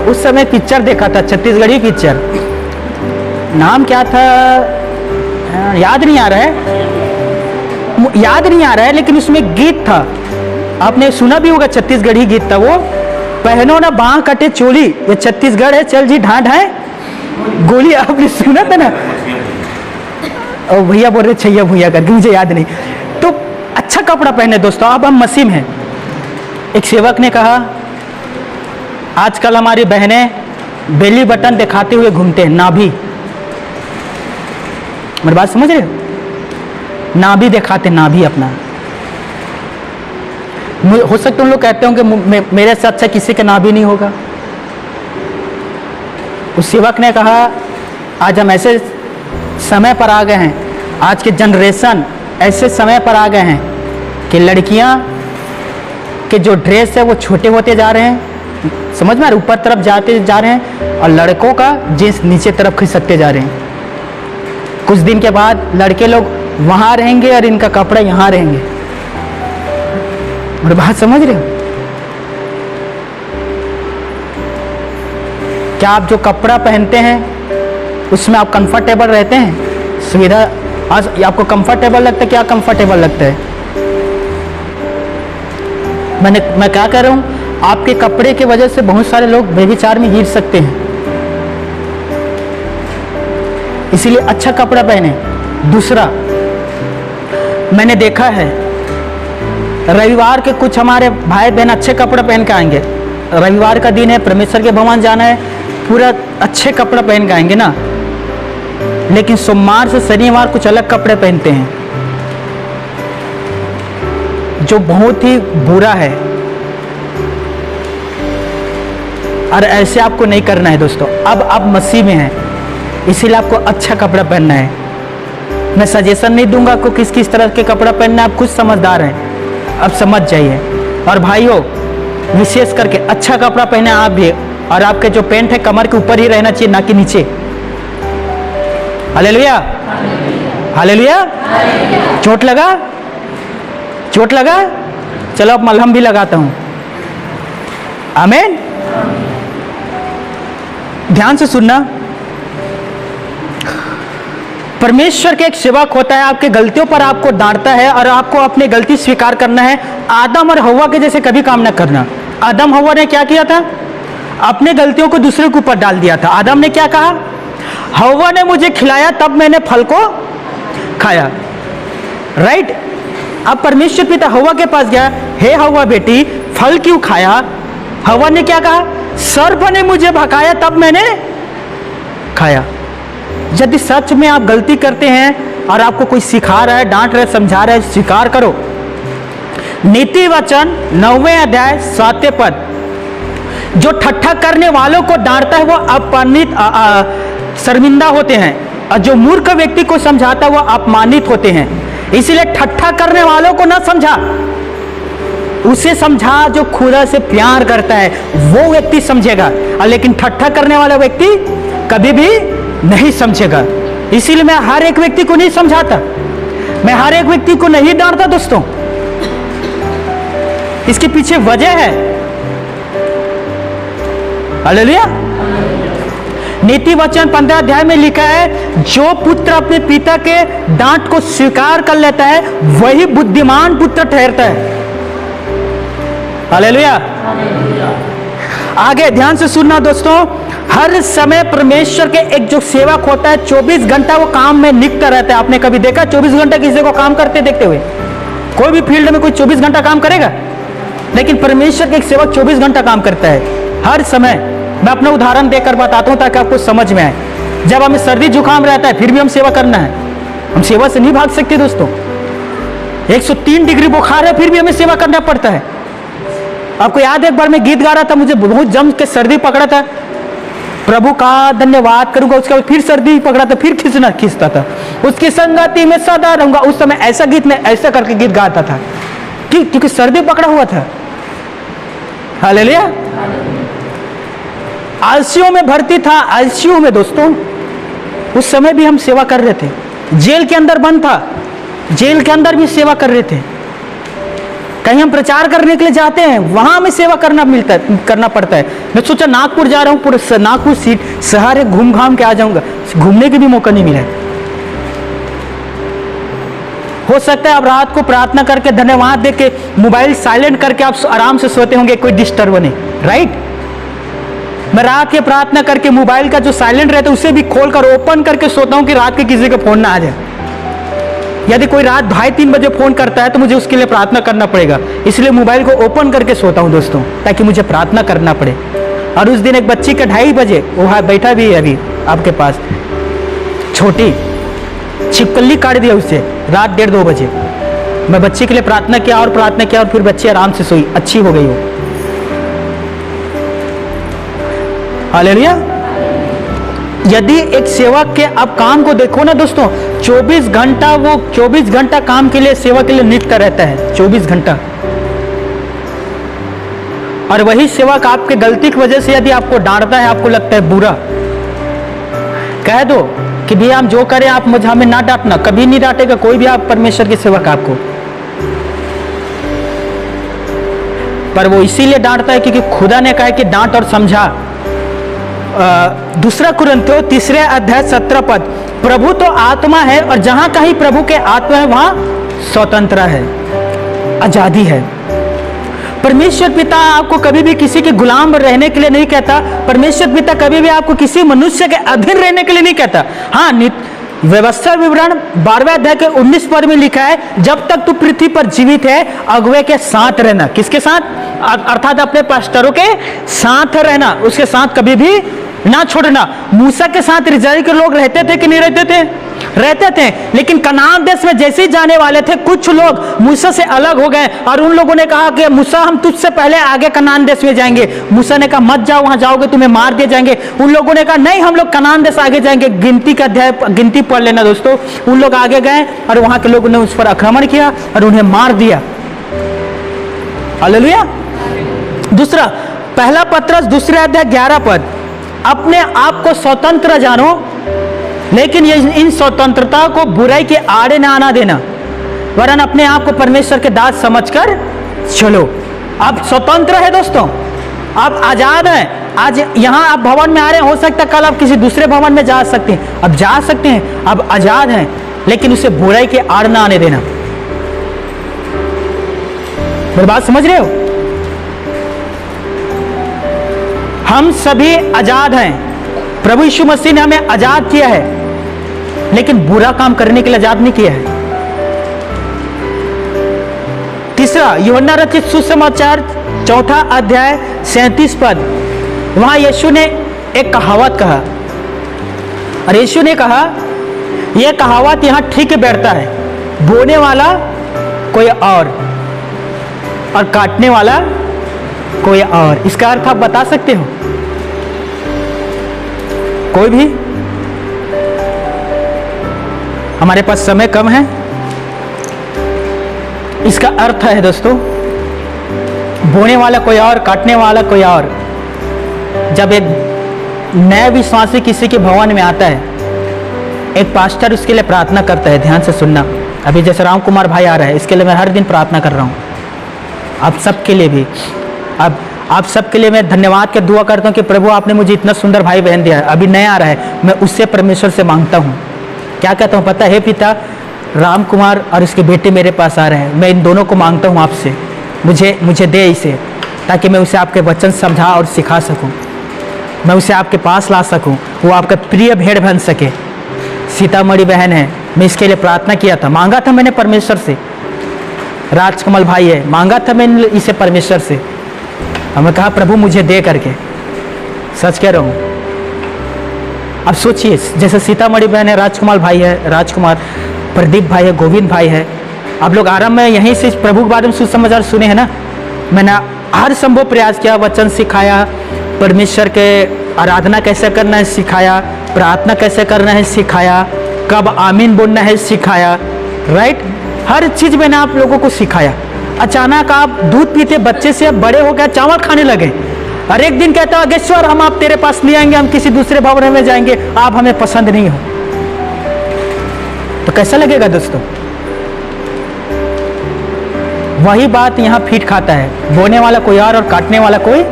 उस समय पिक्चर देखा था, छत्तीसगढ़ी पिक्चर, नाम क्या था याद नहीं आ रहा है, लेकिन उसमें गीत था, आपने सुना भी होगा, छत्तीसगढ़ी गीत था वो, पहनो ना बांह कटे चोली, ये छत्तीसगढ़ है, चल जी ढा ढाए गोली। आपने सुना था ना? और भैया बोल रहे छैया भैया करके, मुझे याद नहीं। तो अच्छा कपड़ा पहने दोस्तों। अब हम मसीह में हैं। एक सेवक ने कहा, आजकल हमारी बहनें बेली बटन दिखाते हुए घूमते हैं, नाभि। मेरी बात समझ रहे हो? नाभि दिखाते, नाभि अपना। हो सकता है उन लोग कहते होंगे मेरे से अच्छा किसी का नाभि नहीं होगा। उस सेवक ने कहा, आज हम ऐसे समय पर आ गए हैं, आज के जनरेशन ऐसे समय पर आ गए हैं कि लड़कियां के जो ड्रेस है वो छोटे होते जा रहे हैं, समझ में, ऊपर तरफ जाते जा रहे हैं, और लड़कों का जींस नीचे तरफ खिसकते जा रहे हैं। कुछ दिन के बाद लड़के लोग वहां रहेंगे और इनका कपड़ा यहां रहेंगे। और बात समझ रहे हो? क्या आप जो कपड़ा पहनते हैं उसमें आप कंफर्टेबल रहते हैं? सुविधा आज आपको कंफर्टेबल लगता है? क्या कंफर्टेबल लगता है? मैं क्या कह रहा हूं, आपके कपड़े की वजह से बहुत सारे लोग व्यभिचार में गिर सकते हैं, इसीलिए अच्छा कपड़ा पहने। दूसरा, मैंने देखा है रविवार के कुछ हमारे भाई बहन अच्छे कपड़े पहन के आएंगे, रविवार का दिन है, परमेश्वर के भवन जाना है, पूरा अच्छे कपड़ा पहन के आएंगे ना, लेकिन सोमवार से शनिवार कुछ अलग कपड़े पहनते हैं, जो बहुत ही बुरा है। और ऐसे आपको नहीं करना है दोस्तों। अब आप मसीह में हैं, इसीलिए आपको अच्छा कपड़ा पहनना है। मैं सजेशन नहीं दूंगा आपको किस किस तरह के कपड़ा पहनना है, आप खुद समझदार हैं, अब समझ जाइए। और भाइयों, विशेष करके अच्छा कपड़ा पहने आप भी, और आपके जो पैंट है कमर के ऊपर ही रहना चाहिए, ना कि नीचे। Hallelujah, hallelujah. चोट लगा, चोट लगा, चलो अब मलहम भी लगाता हूं। आमीन। ध्यान से सुनना, परमेश्वर के एक सेवक होता है, आपके गलतियों पर आपको डांटता है और आपको अपनी गलती स्वीकार करना है। आदम और हव्वा के जैसे कभी काम ना करना। आदम हव्वा ने क्या किया था? अपने गलतियों को दूसरे के ऊपर डाल दिया था। आदम ने क्या कहा? हव्वा ने मुझे खिलाया तब मैंने फल को खाया। राइट। अब परमेश्वर पिता हव्वा के पास गया, हे हव्वा बेटी फल क्यों खाया? हव्वा ने क्या कहा? सर्प ने मुझे भगाया तब मैंने खाया। यदि सच में आप गलती करते हैं और आपको कोई सिखा रहा है, डांट रहा है, समझा रहा है, स्वीकार करो। नीति वचन 9वें अध्याय 7वें पद, जो ठट्ठा करने वालों को डांटता है वो अपमानित शर्मिंदा होते हैं, और जो मूर्ख व्यक्ति को समझाता है वो अपमानित होते हैं। इसलिए ठट्ठा करने वालों को ना समझा, उसे समझा जो खुदा से प्यार करता है, वो व्यक्ति समझेगा। लेकिन ठट्ठा करने वाला व्यक्ति कभी भी नहीं समझेगा। इसीलिए मैं हर एक व्यक्ति को नहीं समझाता, मैं हर एक व्यक्ति को नहीं डांटता दोस्तों। इसके पीछे वजह है। हालेलुया। नीति वचन 15 अध्याय में लिखा है, जो पुत्र अपने पिता के डांट को स्वीकार कर लेता है वही बुद्धिमान पुत्र ठहरता है। हालेलुया। आगे ध्यान से सुनना दोस्तों, हर समय परमेश्वर के एक जो सेवक होता है 24 घंटा वो काम में निकटा रहता है। आपने कभी देखा 24 घंटा किसी को काम करते देखते हुए? कोई भी फील्ड में कोई 24 घंटा काम करेगा? लेकिन परमेश्वर के एक सेवक 24 घंटा काम करता है, हर समय। मैं अपना उदाहरण देकर बताता हूं ताकि आपको समझ में आए। जब हमें सर्दी जुकाम रहता है फिर भी हम सेवा करना है, हम सेवा से नहीं भाग सकते दोस्तों। 103 डिग्री बुखार है फिर भी हमें सेवा करना पड़ता है। आपको याद है एक बार मैं गीत गा रहा था, मुझे बहुत जम के सर्दी पकड़ा था, प्रभु का धन्यवाद करूंगा, उसके बाद फिर सर्दी पकड़ा था, फिर खींचता था, उसकी संगति में सदा रहूंगा। उस समय ऐसा गीत में ऐसा करके गीत गाता था क्योंकि सर्दी पकड़ा हुआ था। हालेलुया। आईसीयू में भर्ती था, आईसीयू में दोस्तों, उस समय भी हम सेवा कर रहे थे। जेल के अंदर बंद था, जेल के अंदर भी सेवा कर रहे थे। कहीं हम प्रचार करने के लिए जाते हैं, वहां हमें सेवा करना पड़ता है। मैं सोचा नागपुर जा रहा हूं, पूरे नागपुर सीट सहारे घूम घाम के आ जाऊंगा, घूमने के भी मौका नहीं मिला। हो सकता है आप रात को प्रार्थना करके धन्यवाद दे के मोबाइल साइलेंट करके आप आराम से सोते होंगे, कोई डिस्टर्ब नहीं। राइट। मैं रात के प्रार्थना करके मोबाइल का जो साइलेंट रहता है उसे भी खोलकर ओपन करके सोता हूं कि रात के किसी का फोन ना आ जाए। यदि कोई रात 2:30 बजे फोन करता है तो मुझे उसके लिए प्रार्थना करना पड़ेगा, इसलिए मोबाइल को ओपन करके सोता हूं दोस्तों, ताकि मुझे प्रार्थना करना पड़े। और उस दिन एक बच्ची का 2:30 बजे वो बैठा भी है अभी आपके पास, छोटी छिपकली काट दिया उससे रात 1:30-2 बजे। मैं बच्ची के लिए प्रार्थना किया और प्रार्थना किया और फिर बच्ची आराम से सोई, अच्छी हो गई हो। हालेलुया। यदि एक सेवक के अब काम को देखो ना दोस्तों, 24 घंटा वो 24 घंटा काम के लिए सेवा के लिए निकटा रहता है, 24 घंटा। और वही सेवक आपके गलती की वजह से यदि आपको डांटता है, आपको लगता है बुरा, कह दो कि भैया हम जो करें आप मुझे हमें ना डांटना। कभी नहीं डांटेगा कोई भी आप परमेश्वर के सेवक आपको, पर वो इसीलिए डांटता है क्योंकि खुदा ने कहा कि डांट और समझा। 2 कुरिन्थियों 3 अध्याय 17 पद, प्रभु तो आत्मा है और जहां कहीं प्रभु के आत्मा है वहां स्वतंत्रता है, आजादी है। परमेश्वर पिता आपको कभी भी किसी के गुलाम रहने के लिए नहीं कहता। परमेश्वर पिता कभी भी आपको किसी मनुष्य के अधीन रहने के लिए नहीं कहता। हाँ, व्यवस्था विवरण 12वें अध्याय के 19 पद में लिखा है, जब तक तू पृथ्वी पर जीवित है अगुवे के साथ रहना। किसके साथ? अर्थात अपने पास्टरों के साथ रहना, उसके साथ कभी भी ना छोड़ना। मूसा के साथ इस्राएल के लोग रहते थे कि नहीं रहते थे? रहते थे। लेकिन कनान देश में जैसे ही जाने वाले थे, कुछ लोग मूसा से अलग हो गए और उन लोगों ने कहा कि मूसा हम तुझसे पहले आगे कनान देश में जाएंगे। मूसा ने कहा मत जाओ, वहां जाओगे तुम्हें मार दिए जाएंगे। उन लोगों ने कहा नहीं, हम लोग कनान देश आगे जाएंगे। गिनती का अध्याय गिनती पढ़ लेना दोस्तों। उन लोग आगे गए और वहां के लोगों ने उस पर आक्रमण किया और उन्हें मार दिया। हालेलुया। दूसरा, पहला पत्रस दूसरे अध्याय 11 पद, अपने आप को स्वतंत्र जानो, लेकिन ये इन स्वतंत्रता को बुराई के आड़े ना आना देना, वरन अपने आप को परमेश्वर के दास समझकर चलो। आप स्वतंत्र है दोस्तों, आप आजाद हैं। आज यहां आप भवन में आ रहे हैं, हो सकता है कल आप किसी दूसरे भवन में जा सकते हैं, अब जा सकते हैं, अब आजाद हैं, लेकिन उसे बुराई के आड़ ना आने देना। मेरी बात समझ रहे हो? हम सभी आजाद हैं। प्रभु यीशु मसीह ने हमें आजाद किया है, लेकिन बुरा काम करने के लिए आजाद नहीं किया है। तीसरा, यूहन्ना रचित सुसमाचार 4 अध्याय 37 पद, वहां यीशु ने एक कहावत कहा और यीशु ने कहा यह कहावत यहां ठीक बैठता है, बोने वाला कोई और काटने वाला कोई और। इसका अर्थ आप बता सकते हो? कोई भी? हमारे पास समय कम है। इसका अर्थ है दोस्तों, बोने वाला कोई और, काटने वाला कोई और। जब एक नया विश्वासी किसी के भवन में आता है, एक पास्टर उसके लिए प्रार्थना करता है। ध्यान से सुनना। अभी जैसे राम कुमार भाई आ रहा है, इसके लिए मैं हर दिन प्रार्थना कर रहा हूँ। आप सबके लिए भी, अब आप सबके लिए मैं धन्यवाद के दुआ करता हूँ कि प्रभु आपने मुझे इतना सुंदर भाई बहन दिया है। अभी नया आ रहा है, मैं उससे परमेश्वर से मांगता हूँ, क्या कहता हूँ पता है? पिता, राम कुमार और इसके बेटे मेरे पास आ रहे हैं, मैं इन दोनों को मांगता हूँ आपसे, मुझे दे इसे, ताकि मैं उसे आपके वचन समझा और सिखा सकूँ, मैं उसे आपके पास ला सकूँ, वो आपका प्रिय भेड़ बन सके। सीतामढ़ी बहन है, मैं इसके लिए प्रार्थना किया था, मांगा था मैंने परमेश्वर से। राजकमल भाई है, मांगा था मैंने इसे परमेश्वर से, हमें कहा प्रभु मुझे दे करके। सच कह रहा हूँ। अब सोचिए, जैसे सीतामढ़ी बहन है, राजकुमार भाई है, राजकुमार प्रदीप भाई है, गोविंद भाई है। आप लोग आरंभ में यहीं से प्रभु के बारे में सुसमाचार सुने हैं ना। मैंने हर संभव प्रयास किया, वचन सिखाया, परमेश्वर के आराधना कैसे करना है सिखाया, प्रार्थना कैसे करना है सिखाया, कब आमीन बोलना है सिखाया, राइट। हर चीज मैंने आप लोगों को सिखाया। अचानक आप दूध पीते बच्चे से बड़े हो गए, चावल खाने लगे। और एक दिन कहता है अगेश्वर हम आप तेरे पास ले आएंगे, हम किसी दूसरे भवन में जाएंगे, आप हमें पसंद नहीं हो। तो कैसा लगेगा दोस्तों? वही बात यहाँ फिट खाता है, बोने वाला कोई और काटने वाला कोई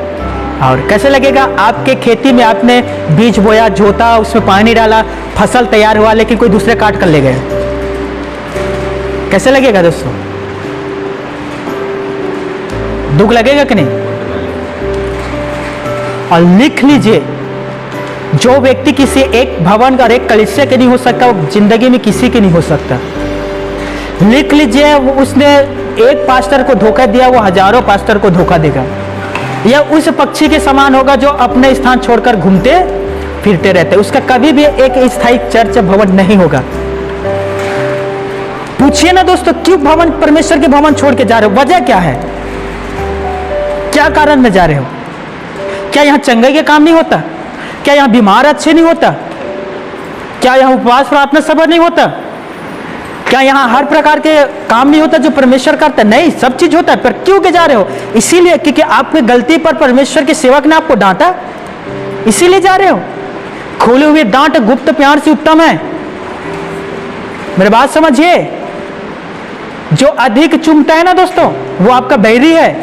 और। कैसे लगेगा? आपके खेती में आपने बीज बोया, जोता, उसमें पानी डाला, फसल तैयार हुआ, लेकिन कोई दूसरे काट कर ले गए। कैसे लगेगा दोस्तों? दुख लगेगा कि नहीं? और लिख लीजिए, जो व्यक्ति किसी एक भवन का, एक कलीसिया के नहीं हो सकता, वो जिंदगी में किसी के नहीं हो सकता। लिख लीजिए, उसने एक पास्टर को धोखा दिया, वो हजारों पास्टर को धोखा देगा। यह उस पक्षी के समान होगा जो अपने स्थान छोड़कर घूमते फिरते रहते, उसका कभी भी एक स्थायी चर्च भवन नहीं होगा। पूछिए ना दोस्तों, क्यों भवन, परमेश्वर के भवन छोड़ के जा रहे हो? वजह क्या है? क्या कारण में जा रहे हो? क्या यहाँ चंगाई के काम नहीं होता? क्या यहाँ बीमार अच्छे नहीं होता? क्या यहाँ उपवास प्रार्थना सभा नहीं होता? क्या यहाँ हर प्रकार के काम नहीं होता जो परमेश्वर करता है? नहीं, सब चीज होता है। पर क्यों के जा रहे हो? इसीलिए क्योंकि आपकी गलती पर परमेश्वर के सेवक ने आपको डांटा, इसीलिए जा रहे हो। खोले हुए डांट गुप्त प्यार से उत्तम है। मेरी बात समझिए, जो अधिक चूमता है ना दोस्तों, वो आपका बैरी है।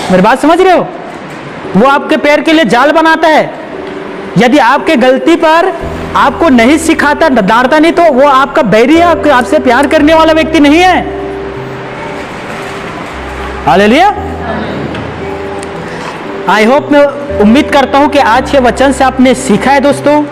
मेरी बात समझ रहे हो? वो आपके पैर के लिए जाल बनाता है। यदि आपके गलती पर आपको नहीं सिखाता, डांटता नहीं, तो वो आपका बैरी है, आपसे प्यार करने वाला व्यक्ति नहीं है। हालेलुया। आई होप, मैं उम्मीद करता हूं कि आज के वचन से आपने सीखा है दोस्तों।